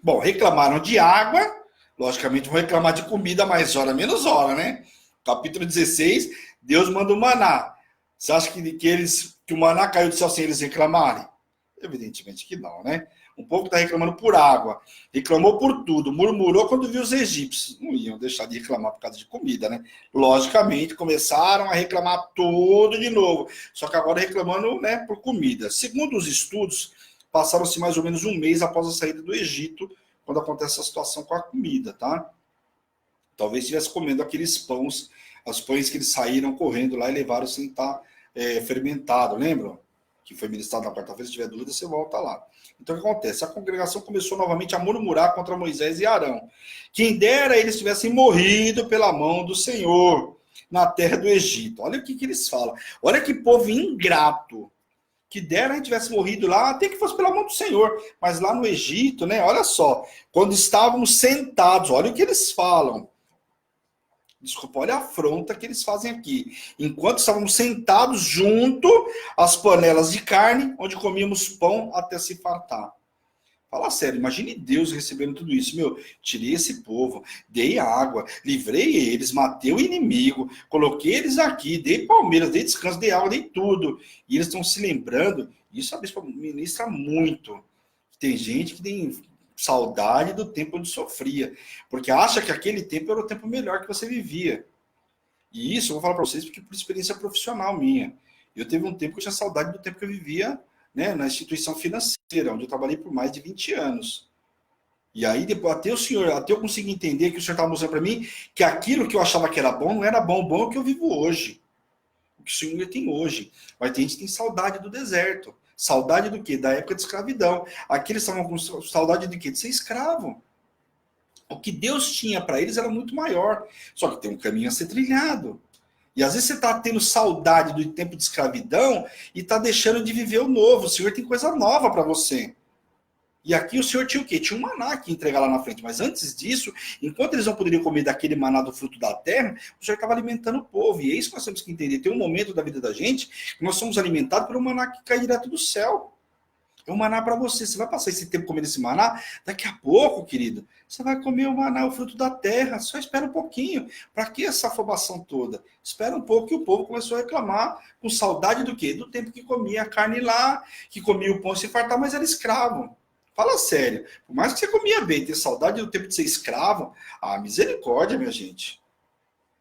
Bom, reclamaram de água, logicamente vão reclamar de comida mais hora, menos hora, né? Capítulo 16, Deus manda o maná. Você acha que o maná caiu do céu sem eles reclamarem? Evidentemente que não, né? Um povo que está reclamando por água, reclamou por tudo, murmurou quando viu os egípcios. Não iam deixar de reclamar por causa de comida, né? Logicamente, começaram a reclamar tudo de novo. Só que agora reclamando, né, por comida. Segundo os estudos, passaram-se mais ou menos um mês após a saída do Egito, quando acontece essa situação com a comida, tá? Talvez estivesse comendo aqueles pães, os pães que eles saíram correndo lá e levaram sem estar fermentado, lembram? Que foi ministrado na quarta-feira, se tiver dúvida, você volta lá. Então, o que acontece? A congregação começou novamente a murmurar contra Moisés e Arão. Quem dera eles tivessem morrido pela mão do Senhor na terra do Egito. Olha o que eles falam. Olha que povo ingrato. Que dera a gente tivesse morrido lá, até que fosse pela mão do Senhor. Mas lá no Egito, né? Olha só. Quando estávamos sentados, olha o que eles falam. Desculpa, olha a afronta que eles fazem aqui. Enquanto estávamos sentados junto às panelas de carne, onde comíamos pão até se fartar. Fala sério, imagine Deus recebendo tudo isso. Meu, tirei esse povo, dei água, livrei eles, matei o inimigo, coloquei eles aqui, dei palmeiras, dei descanso, dei água, dei tudo. E eles estão se lembrando, isso a bispa ministra muito. Tem gente que tem saudade do tempo onde sofria, porque acha que aquele tempo era o tempo melhor que você vivia. E isso eu vou falar para vocês porque por experiência profissional minha. Eu teve um tempo que eu tinha saudade do tempo que eu vivia, né, na instituição financeira, onde eu trabalhei por mais de 20 anos. E aí, depois, até eu conseguir entender que o senhor estava mostrando para mim que aquilo que eu achava que era bom não era bom, bom é o que eu vivo hoje. O que o senhor tem hoje. Mas tem gente que tem saudade do deserto. Saudade do quê? Da época de escravidão. Aqui eles estavam com saudade de quê? De ser escravo. O que Deus tinha para eles era muito maior. Só que tem um caminho a ser trilhado. E às vezes você está tendo saudade do tempo de escravidão e está deixando de viver o novo. O Senhor tem coisa nova para você. E aqui o Senhor tinha o quê? Tinha um maná que entregar lá na frente. Mas antes disso, enquanto eles não poderiam comer daquele maná do fruto da terra, o Senhor estava alimentando o povo. E é isso que nós temos que entender. Tem um momento da vida da gente que nós somos alimentados por um maná que cai direto do céu. É um maná para você. Você vai passar esse tempo comendo esse maná. Daqui a pouco, querido, você vai comer o maná, o fruto da terra. Só espera um pouquinho. Para que essa afobação toda? Espera um pouco que o povo começou a reclamar com saudade do quê? Do tempo que comia a carne lá, que comia o pão sem fartar, mas era escravo. Fala sério. Por mais que você comia bem, ter saudade do tempo de ser escravo, misericórdia, minha gente.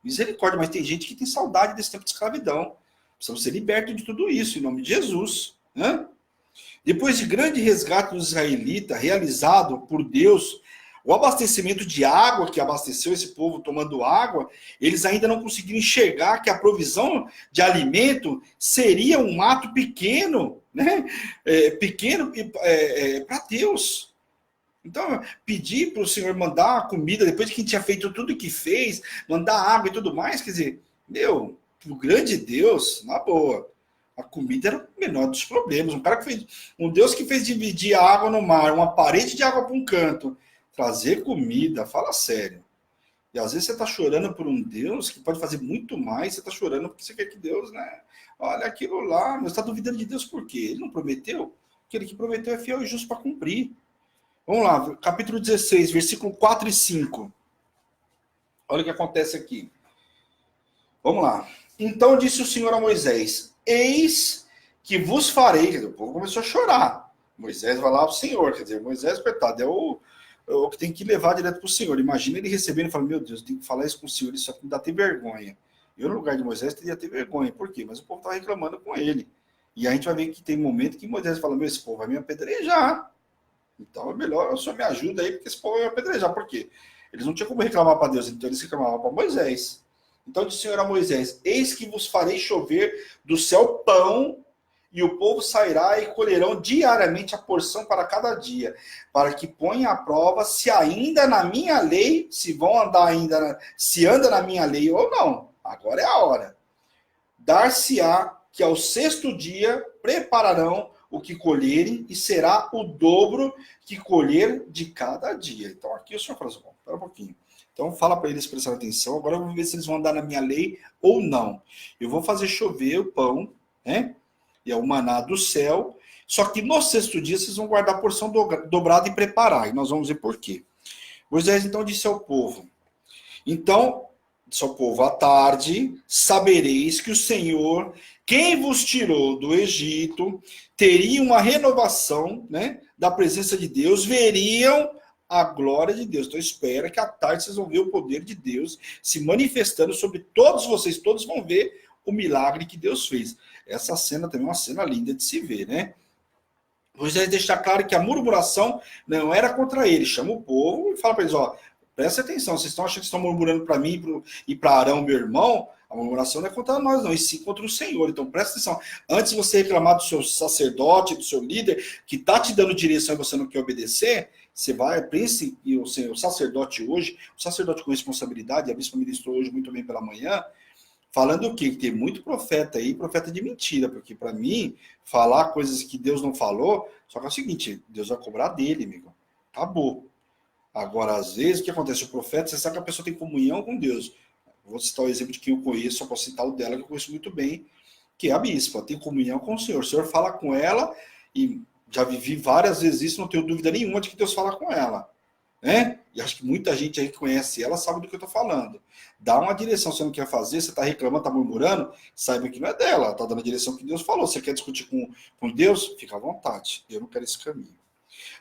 Misericórdia, mas tem gente que tem saudade desse tempo de escravidão. Precisamos ser libertos de tudo isso, em nome de Jesus. Né? Depois de grande resgate dos israelitas, realizado por Deus, o abastecimento de água que abasteceu esse povo tomando água, eles ainda não conseguiram enxergar que a provisão de alimento seria um ato pequeno, né? Pequeno para Deus. Então, pedir para o Senhor mandar a comida, depois que a gente tinha feito tudo o que fez, mandar água e tudo mais, quer dizer, o grande Deus, na boa, a comida era o menor dos problemas. Um Deus que fez dividir a água no mar, uma parede de água para um canto, trazer comida, fala sério. E às vezes você está chorando por um Deus que pode fazer muito mais, você está chorando porque você quer que Deus, né? Olha aquilo lá, mas está duvidando de Deus por quê? Ele não prometeu? Aquele que prometeu é fiel e justo para cumprir. Vamos lá, capítulo 16, versículo 4 e 5. Olha o que acontece aqui. Vamos lá. Então disse o Senhor a Moisés: eis que vos farei. Quer dizer, o povo começou a chorar. Moisés vai lá ao Senhor. Quer dizer, Moisés, coitado, é o que tem que levar direto para o Senhor. Imagina ele recebendo e falando: meu Deus, tem que falar isso com o Senhor, isso aqui me dá até vergonha. Eu, no lugar de Moisés, teria até vergonha. Por quê? Mas o povo estava reclamando com ele. E a gente vai ver que tem momento que Moisés fala: meu, esse povo vai me apedrejar. Então é melhor o Senhor me ajuda aí, porque esse povo vai me apedrejar. Por quê? Eles não tinham como reclamar para Deus, então eles reclamavam para Moisés. Então disse o Senhor a Moisés: eis que vos farei chover do céu pão, e o povo sairá e colherão diariamente a porção para cada dia, para que ponha à prova se ainda na minha lei, se vão andar ainda, se anda na minha lei ou não. Agora é a hora. Dar-se-á que ao sexto dia prepararão o que colherem, e será o dobro que colher de cada dia. Então aqui o Senhor fala assim: bom, espera um pouquinho. Então fala para eles prestarem atenção. Agora eu vou ver se eles vão andar na minha lei ou não. Eu vou fazer chover o pão, né? E é o maná do céu. Só que no sexto dia vocês vão guardar a porção dobrada e preparar. E nós vamos ver por quê. Moisés então disse ao povo: então, disse ao povo, à tarde sabereis que o Senhor, quem vos tirou do Egito, teria uma renovação, né, da presença de Deus, veriam a glória de Deus. Então espera que à tarde vocês vão ver o poder de Deus se manifestando sobre todos vocês, todos vão ver o milagre que Deus fez. Essa cena também é uma cena linda de se ver, né? Moisés deixa claro que a murmuração não era contra ele, chama o povo e fala para eles: ó, presta atenção, vocês estão achando que estão murmurando para mim e para Arão, meu irmão? A murmuração não é contra nós, não, e sim contra o Senhor. Então presta atenção. Antes de você reclamar do seu sacerdote, do seu líder, que está te dando direção e você não quer obedecer, você vai, pense, e o sacerdote hoje, o sacerdote com responsabilidade, a bispa ministrou hoje muito bem pela manhã, falando o quê? Que tem muito profeta aí, profeta de mentira, porque para mim, falar coisas que Deus não falou, só que é o seguinte, Deus vai cobrar dele, amigo. Acabou. Agora, às vezes, o que acontece? O profeta, você sabe que a pessoa tem comunhão com Deus. Vou citar o exemplo de quem eu conheço, só posso citar o dela, que eu conheço muito bem, que é a bispa. Tem comunhão com o Senhor. O Senhor fala com ela, e já vivi várias vezes isso, não tenho dúvida nenhuma de que Deus fala com ela. Né? E acho que muita gente aí que conhece ela sabe do que eu estou falando. Dá uma direção, você não quer fazer, você está reclamando, está murmurando, saiba que não é dela, está dando a direção que Deus falou. Você quer discutir com Deus? Fica à vontade, eu não quero esse caminho.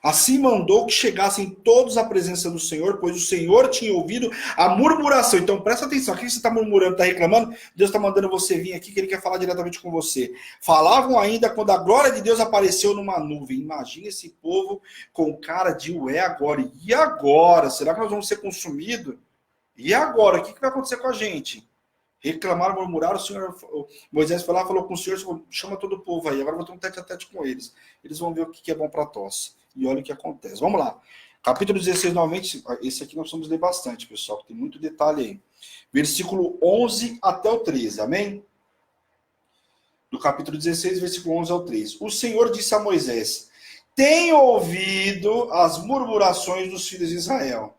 Assim mandou que chegassem todos à presença do Senhor, pois o Senhor tinha ouvido a murmuração. Então presta atenção, o que você está murmurando, está reclamando? Deus está mandando você vir aqui, que Ele quer falar diretamente com você. Falavam ainda quando a glória de Deus apareceu numa nuvem. Imagina esse povo com cara de ué agora. E agora? Será que nós vamos ser consumidos? E agora? O que vai acontecer com a gente? Reclamaram, murmuraram, Moisés foi lá, falou com o Senhor, chama todo o povo aí, agora vou ter um tete a tete com eles. Eles vão ver o que é bom para tosse. E olha o que acontece. Vamos lá. Capítulo 16, novamente, esse aqui nós vamos ler bastante, pessoal, que tem muito detalhe aí. Versículo 11 até o 13, amém? Do capítulo 16, versículo 11 ao 13. O Senhor disse a Moisés: tenho ouvido as murmurações dos filhos de Israel.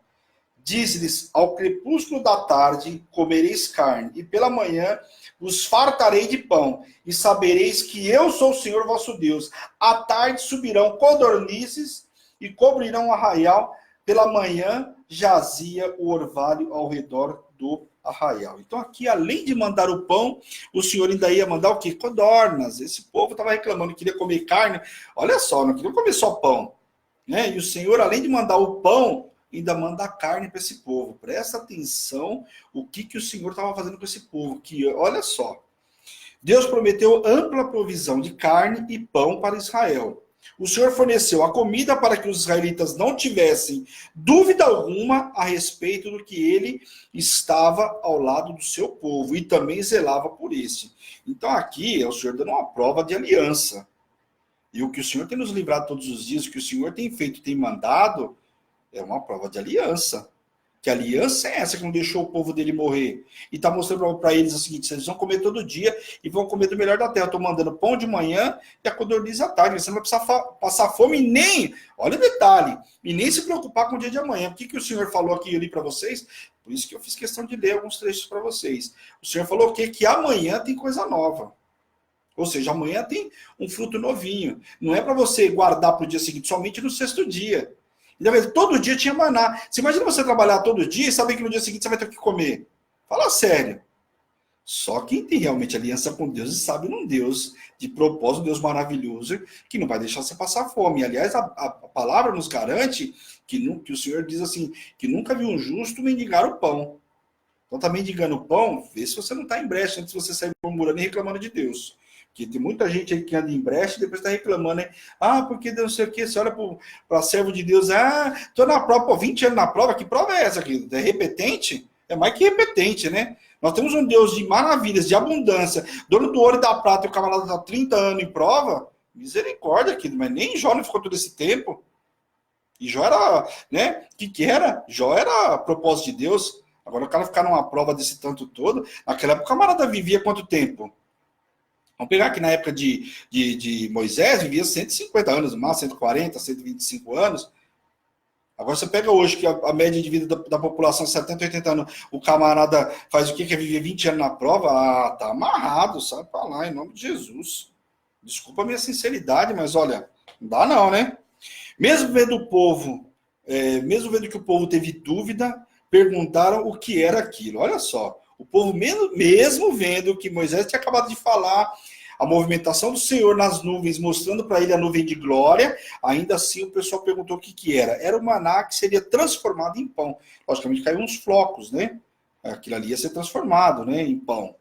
Diz-lhes, ao crepúsculo da tarde comereis carne, e pela manhã os fartarei de pão, e sabereis que eu sou o Senhor vosso Deus. À tarde subirão codornizes e cobrirão o arraial, pela manhã jazia o orvalho ao redor do arraial. Então aqui, além de mandar o pão, o Senhor ainda ia mandar o quê? Codornas. Esse povo estava reclamando, queria comer carne. Olha só, não queria comer só pão, né? E o Senhor, além de mandar o pão, ainda manda a carne para esse povo. Presta atenção o que o Senhor estava fazendo com esse povo. Que, olha só, Deus prometeu ampla provisão de carne e pão para Israel. O Senhor forneceu a comida para que os israelitas não tivessem dúvida alguma a respeito do que ele estava ao lado do seu povo e também zelava por esse. Então aqui é o Senhor dando uma prova de aliança. E o que o Senhor tem nos livrado todos os dias, o que o Senhor tem feito, tem mandado, é uma prova de aliança. Que aliança é essa que não deixou o povo dele morrer? E está mostrando para eles o seguinte: eles vão comer todo dia e vão comer do melhor da terra. Estou mandando pão de manhã e a codorniz à tarde. Você não vai precisar passar fome nem, olha o detalhe, e nem se preocupar com o dia de amanhã. O que o Senhor falou aqui, eu li para vocês? Por isso que eu fiz questão de ler alguns trechos para vocês. O Senhor falou o quê? Que amanhã tem coisa nova. Ou seja, amanhã tem um fruto novinho. Não é para você guardar para o dia seguinte, somente no sexto dia. Todo dia tinha maná. Você imagina você trabalhar todo dia e saber que no dia seguinte você vai ter o que comer? Fala sério. Só quem tem realmente aliança com Deus e sabe num Deus de propósito, um Deus maravilhoso, que não vai deixar você passar fome. Aliás, a palavra nos garante que o Senhor diz assim, que nunca viu um justo mendigar o pão. Então tá mendigando o pão, vê se você não está em brecha antes de você sair murmurando e reclamando de Deus. Porque tem muita gente aí que anda em brecha e depois está reclamando, hein? Ah, porque Deus não sei o quê. Você olha para servo de Deus, tô na prova, pô, 20 anos na prova, que prova é essa aqui? É repetente? É mais que repetente, né? Nós temos um Deus de maravilhas, de abundância, dono do ouro e da prata, e o camarada está 30 anos em prova. Misericórdia, querido, mas nem Jó não ficou todo esse tempo. E Jó era, né? O que era? Jó era propósito de Deus. Agora o cara ficar numa prova desse tanto todo, naquela época o camarada vivia quanto tempo? Vamos pegar que na época de Moisés vivia 150 anos, mais 140, 125 anos. Agora você pega hoje que a média de vida da população é 70, 80 anos, o camarada faz o quê? Quer viver 20 anos na prova? Ah, tá amarrado, sai pra lá, em nome de Jesus. Desculpa a minha sinceridade, mas olha, não dá não, né? Mesmo vendo o povo, mesmo vendo que o povo teve dúvida, perguntaram o que era aquilo. Olha só, o povo mesmo vendo que Moisés tinha acabado de falar, a movimentação do Senhor nas nuvens, mostrando para ele a nuvem de glória, ainda assim o pessoal perguntou o que era. Era o maná que seria transformado em pão. Logicamente caiu uns flocos, né? Aquilo ali ia ser transformado, né, em pão.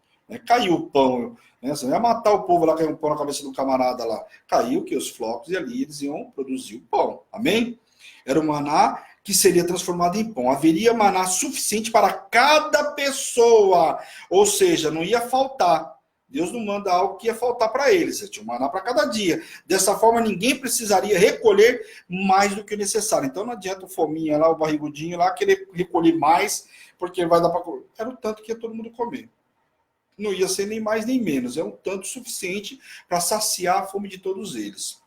Caiu o pão, né? Você não ia matar o povo lá, caiu um pão na cabeça do camarada lá. Caiu que os flocos e ali eles iam produzir o pão. Amém? Era o maná que seria transformado em pão. Haveria maná suficiente para cada pessoa. Ou seja, não ia faltar. Deus não manda algo que ia faltar para eles. Tinha um maná para cada dia. Dessa forma, ninguém precisaria recolher mais do que o necessário. Então, não adianta o fominha lá, o barrigudinho lá, querer recolher mais, porque vai dar para comer. Era o tanto que ia todo mundo comer. Não ia ser nem mais nem menos. É um tanto suficiente para saciar a fome de todos eles.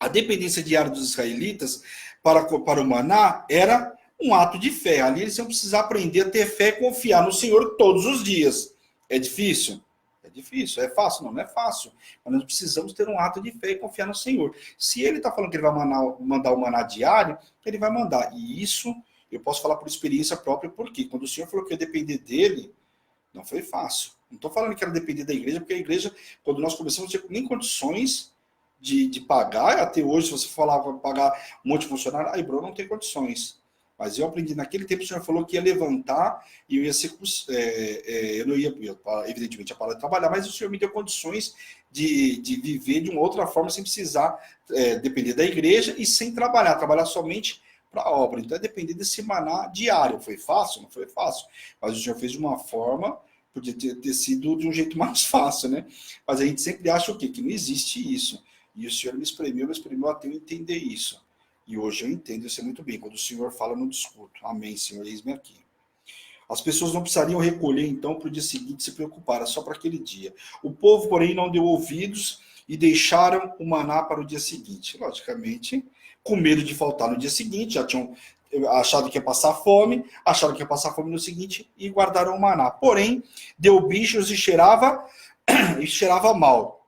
A dependência diária dos israelitas para o maná era um ato de fé. Ali eles iam precisar aprender a ter fé e confiar no Senhor todos os dias. É difícil? É difícil. É fácil? Não, não é fácil. Mas nós precisamos ter um ato de fé e confiar no Senhor. Se ele está falando que ele vai mandar o maná diário, ele vai mandar. E isso eu posso falar por experiência própria, porque quando o Senhor falou que ia depender dele, não foi fácil. Não estou falando que era depender da igreja, porque a igreja, quando nós começamos, não tinha nem condições de pagar. Até hoje, se você falar para pagar um monte de funcionário, aí, bro, não tem condições. Mas eu aprendi, naquele tempo o Senhor falou que ia levantar e eu ia ser, eu não ia, evidentemente, a parar de trabalhar, mas o Senhor me deu condições de viver de uma outra forma, sem precisar depender da igreja e sem trabalhar somente para a obra. Então é depender desse maná diário. Foi fácil? Não foi fácil. Mas o Senhor fez de uma forma, podia ter sido de um jeito mais fácil, né? Mas a gente sempre acha o quê? Que não existe isso. E o Senhor me espremeu até eu entender isso. E hoje eu entendo isso muito bem. Quando o Senhor fala, eu não discuto. Amém, Senhor, eis-me aqui. As pessoas não precisariam recolher, então, para o dia seguinte se preocupar, era só para aquele dia. O povo, porém, não deu ouvidos e deixaram o maná para o dia seguinte. Logicamente, com medo de faltar no dia seguinte, já tinham achado que ia passar fome, acharam que ia passar fome no seguinte e guardaram o maná. Porém, deu bichos e cheirava mal.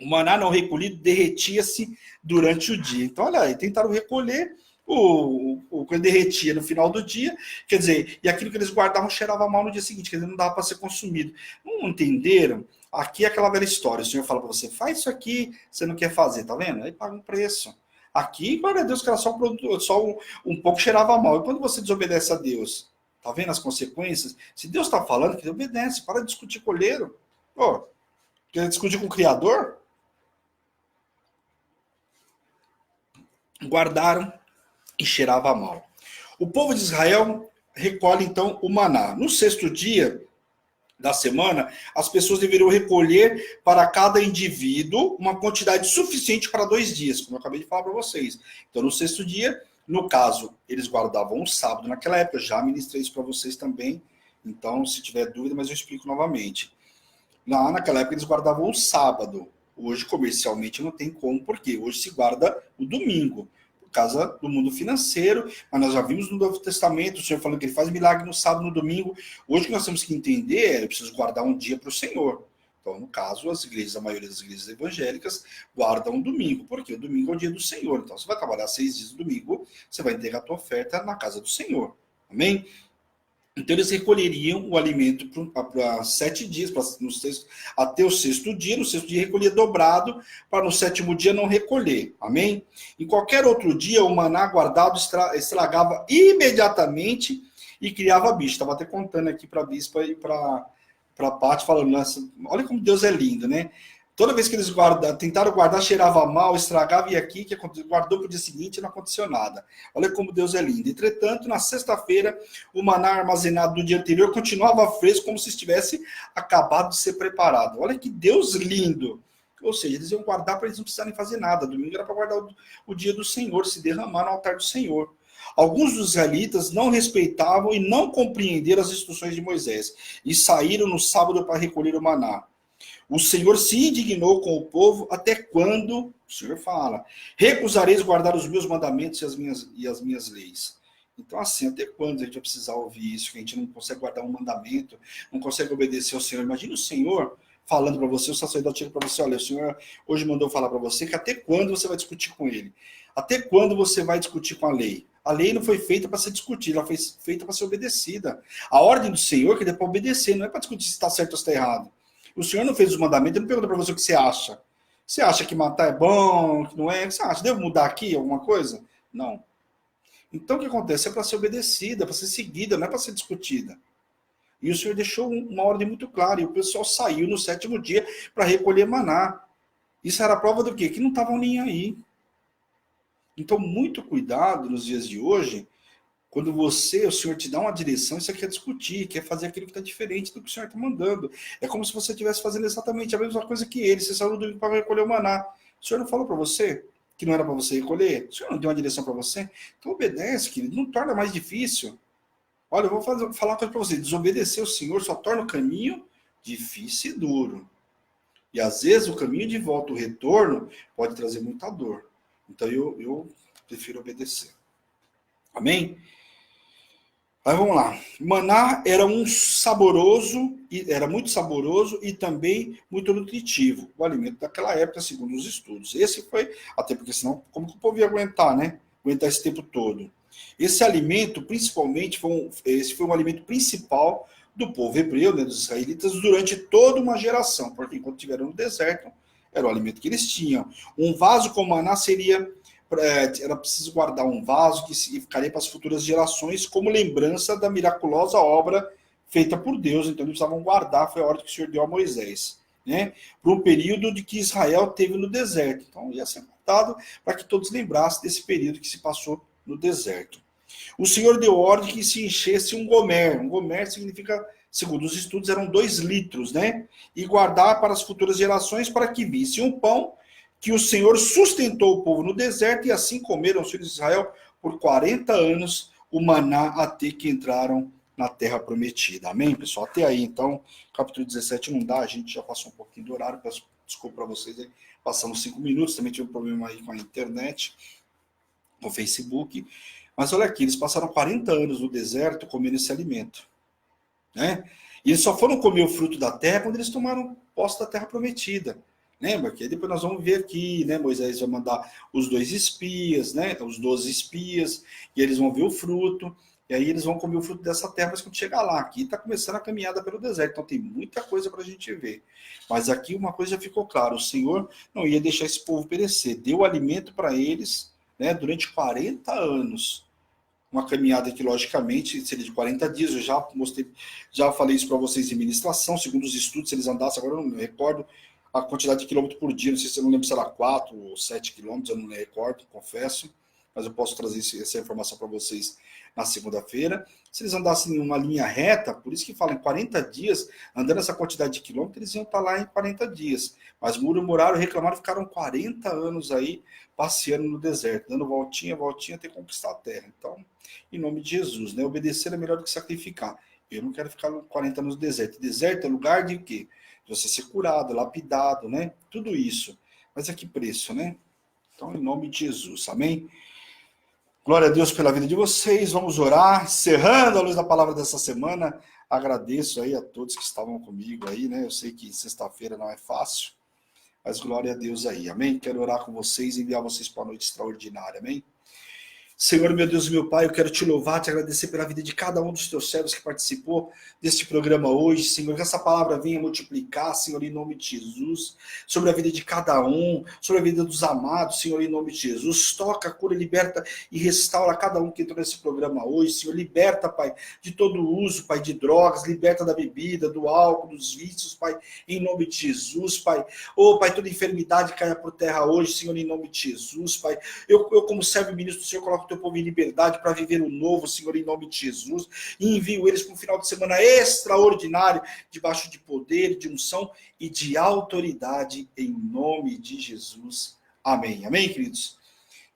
O maná não recolhido derretia-se durante o dia. Então, olha aí, tentaram recolher, o que derretia no final do dia, quer dizer, e aquilo que eles guardavam cheirava mal no dia seguinte, quer dizer, não dava para ser consumido. Não entenderam? Aqui é aquela velha história, o Senhor fala para você, faz isso aqui, você não quer fazer, tá vendo? Aí paga um preço. Aqui, glória a Deus, que era só um produto, só um pouco cheirava mal. E quando você desobedece a Deus, tá vendo as consequências? Se Deus está falando, que obedece, para de discutir com o olheiro. Pô, quer discutir com o Criador? Guardaram e cheirava mal. O povo de Israel recolhe então o maná. No sexto dia da semana, as pessoas deveriam recolher para cada indivíduo uma quantidade suficiente para 2 dias, como eu acabei de falar para vocês. Então, no sexto dia, no caso, eles guardavam o sábado naquela época, já ministrei isso para vocês também. Então, se tiver dúvida, mas eu explico novamente. Naquela época, eles guardavam o sábado. Hoje, comercialmente, não tem como, porque hoje se guarda o domingo, por causa do mundo financeiro. Mas nós já vimos no Novo Testamento, o Senhor falando que ele faz milagre no sábado, no domingo. Hoje, o que nós temos que entender é, eu preciso guardar um dia para o Senhor. Então, no caso, as igrejas, a maioria das igrejas evangélicas, guardam o domingo, porque o domingo é o dia do Senhor. Então, você vai trabalhar 6 dias no domingo, você vai entregar a tua oferta na casa do Senhor. Amém? Então, eles recolheriam o alimento para 7 dias, até o sexto dia. No sexto dia, recolhia dobrado, para no sétimo dia não recolher. Amém? Em qualquer outro dia, o maná guardado estragava imediatamente e criava bicho. Estava até contando aqui para a bispa e para a Paty, falando, nossa, olha como Deus é lindo, né? Toda vez que eles tentaram guardar, cheirava mal, estragava, e aqui, que guardou para o dia seguinte, não aconteceu nada. Olha como Deus é lindo. Entretanto, na sexta-feira, o maná armazenado do dia anterior continuava fresco, como se estivesse acabado de ser preparado. Olha que Deus lindo. Ou seja, eles iam guardar para eles não precisarem fazer nada. Domingo era para guardar o dia do Senhor, se derramar no altar do Senhor. Alguns dos israelitas não respeitavam e não compreenderam as instruções de Moisés e saíram no sábado para recolher o maná. O Senhor se indignou com o povo, até quando, o Senhor fala, recusareis guardar os meus mandamentos e as minhas leis. Então, assim, até quando a gente vai precisar ouvir isso, que a gente não consegue guardar um mandamento, não consegue obedecer ao Senhor? Imagina o Senhor falando para você, o sacerdote chega para você, olha, o Senhor hoje mandou falar para você que até quando você vai discutir com ele? Até quando você vai discutir com a lei? A lei não foi feita para ser discutida, ela foi feita para ser obedecida. A ordem do Senhor é para obedecer, não é para discutir se está certo ou se está errado. O Senhor não fez os mandamentos, ele não pergunta para você o que você acha. Você acha que matar é bom, que não é? O que você acha? Devo mudar aqui alguma coisa? Não. Então o que acontece? É para ser obedecida, é para ser seguida, não é para ser discutida. E o Senhor deixou uma ordem muito clara, e o pessoal saiu no sétimo dia para recolher maná. Isso era a prova do quê? Que não estavam nem aí. Então, muito cuidado nos dias de hoje, quando o Senhor te dá uma direção, você quer discutir, quer fazer aquilo que está diferente do que o Senhor está mandando. É como se você estivesse fazendo exatamente a mesma coisa que ele. Você saiu do domingo para recolher o maná. O Senhor não falou para você que não era para você recolher? O Senhor não deu uma direção para você? Então obedece, querido. Não torna mais difícil. Olha, eu vou falar uma coisa para você. Desobedecer o Senhor só torna o caminho difícil e duro. E às vezes o caminho de volta, o retorno, pode trazer muita dor. Então eu prefiro obedecer. Amém? Aí vamos lá. Maná era era muito saboroso e também muito nutritivo. O alimento daquela época, segundo os estudos. Esse foi, até porque senão, como que o povo ia aguentar, né? Aguentar esse tempo todo. Esse alimento, principalmente, esse foi um alimento principal do povo hebreu, né, dos israelitas, durante toda uma geração. Porque enquanto estiveram no deserto, era o alimento que eles tinham. Um vaso com maná era preciso guardar um vaso que ficaria para as futuras gerações como lembrança da miraculosa obra feita por Deus. Então eles precisavam guardar, foi a ordem que o Senhor deu a Moisés, né? Para um período de que Israel teve no deserto. Então ia ser guardado para que todos lembrassem desse período que se passou no deserto. O Senhor deu ordem que se enchesse um gomer. Um gomer significa, segundo os estudos, eram 2 litros, né? E guardar para as futuras gerações para que visse um pão que o Senhor sustentou o povo no deserto, e assim comeram os filhos de Israel por 40 anos o maná até que entraram na terra prometida. Amém, pessoal? Até aí, então, capítulo 17 não dá, a gente já passou um pouquinho do horário, peço Desculpa para vocês, aí. Passamos 5 minutos, também tive um problema aí com a internet, com o Facebook. Mas olha aqui, eles passaram 40 anos no deserto comendo esse alimento, né? E eles só foram comer o fruto da terra quando eles tomaram posse da terra prometida. Lembra que depois nós vamos ver aqui, né? Moisés vai mandar os 2 espias, né? Os 12 espias, e eles vão ver o fruto, e aí eles vão comer o fruto dessa terra, mas quando chegar lá, aqui está começando a caminhada pelo deserto, então tem muita coisa para a gente ver. Mas aqui uma coisa já ficou clara, o Senhor não ia deixar esse povo perecer, deu alimento para eles, né? Durante 40 anos. Uma caminhada que, logicamente, seria de 40 dias. Eu já mostrei, já falei isso para vocês em ministração, segundo os estudos, se eles andassem, agora eu não me recordo a quantidade de quilômetros por dia, não sei se eu não lembro se era 4 ou 7 quilômetros, eu não me recordo, confesso, mas eu posso trazer essa informação para vocês na segunda-feira. Se eles andassem em uma linha reta, por isso que falam em 40 dias, andando essa quantidade de quilômetros, eles iam estar lá em 40 dias. Mas murmuraram, reclamaram, ficaram 40 anos aí passeando no deserto, dando voltinha, voltinha, até conquistar a terra. Então, em nome de Jesus, né? Obedecer é melhor do que sacrificar. Eu não quero ficar 40 anos no deserto. Deserto é lugar de quê? De você ser curado, lapidado, né? Tudo isso. Mas a que preço, né? Então, em nome de Jesus, amém? Glória a Deus pela vida de vocês. Vamos orar, encerrando a luz da palavra dessa semana. Agradeço aí a todos que estavam comigo aí, né? Eu sei que sexta-feira não é fácil, mas glória a Deus aí, amém? Quero orar com vocês e enviar vocês para a noite extraordinária, amém? Senhor, meu Deus e meu Pai, eu quero te louvar, te agradecer pela vida de cada um dos teus servos que participou deste programa hoje, Senhor, que essa palavra venha multiplicar, Senhor, em nome de Jesus, sobre a vida de cada um, sobre a vida dos amados, Senhor, em nome de Jesus. Toca, cura, liberta e restaura cada um que entrou nesse programa hoje, Senhor, liberta, Pai, de todo o uso, Pai, de drogas, liberta da bebida, do álcool, dos vícios, Pai, em nome de Jesus, Pai. Oh, Pai, toda enfermidade caia por terra hoje, Senhor, em nome de Jesus, Pai. Eu como servo e ministro do Senhor, coloco o teu povo em liberdade para viver o novo, Senhor, em nome de Jesus, e envio eles para um final de semana extraordinário, debaixo de poder, de unção e de autoridade, em nome de Jesus. Amém. Amém, queridos?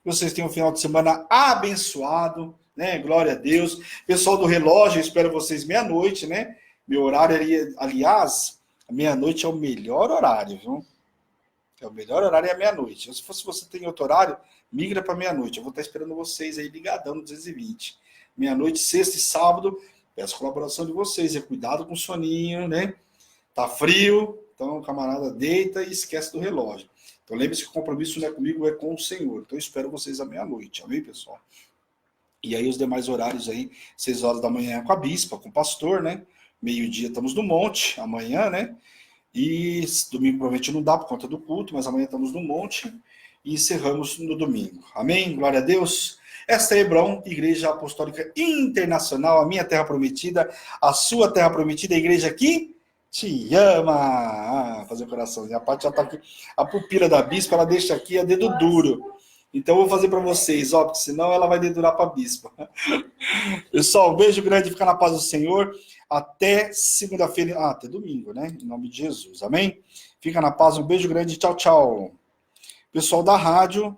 Vocês tenham um final de semana abençoado, né? Glória a Deus. Pessoal do relógio, eu espero vocês meia-noite, né? Meu horário, aliás, meia-noite é o melhor horário, viu? É o melhor horário é a meia-noite. Se fosse você tem outro horário, migra para meia-noite. Eu vou estar esperando vocês aí ligadão no 220. Meia-noite, sexta e sábado. Peço colaboração de vocês. É cuidado com o soninho, né? Tá frio, então o camarada deita e esquece do relógio. Então lembre-se que o compromisso não é comigo, é com o Senhor. Então eu espero vocês à meia-noite. Amém, pessoal? E aí os demais horários aí, 6 horas da manhã com a bispa, com o pastor, né? Meio-dia estamos no monte, amanhã, né? E domingo provavelmente não dá por conta do culto, mas amanhã estamos no monte e encerramos no domingo. Amém? Glória a Deus. Esta é Hebron, Igreja Apostólica Internacional, a minha terra prometida, a sua terra prometida, a igreja que te ama. Fazer o coraçãozinho. A parte já está aqui. A pupila da bispa, ela deixa aqui a dedo duro. Então eu vou fazer para vocês, ó, porque senão ela vai dedurar para a bispa. Pessoal, um beijo grande, fica na paz do Senhor. Até segunda-feira, até domingo, né? Em nome de Jesus, amém? Fica na paz, um beijo grande, tchau, tchau. Pessoal da rádio,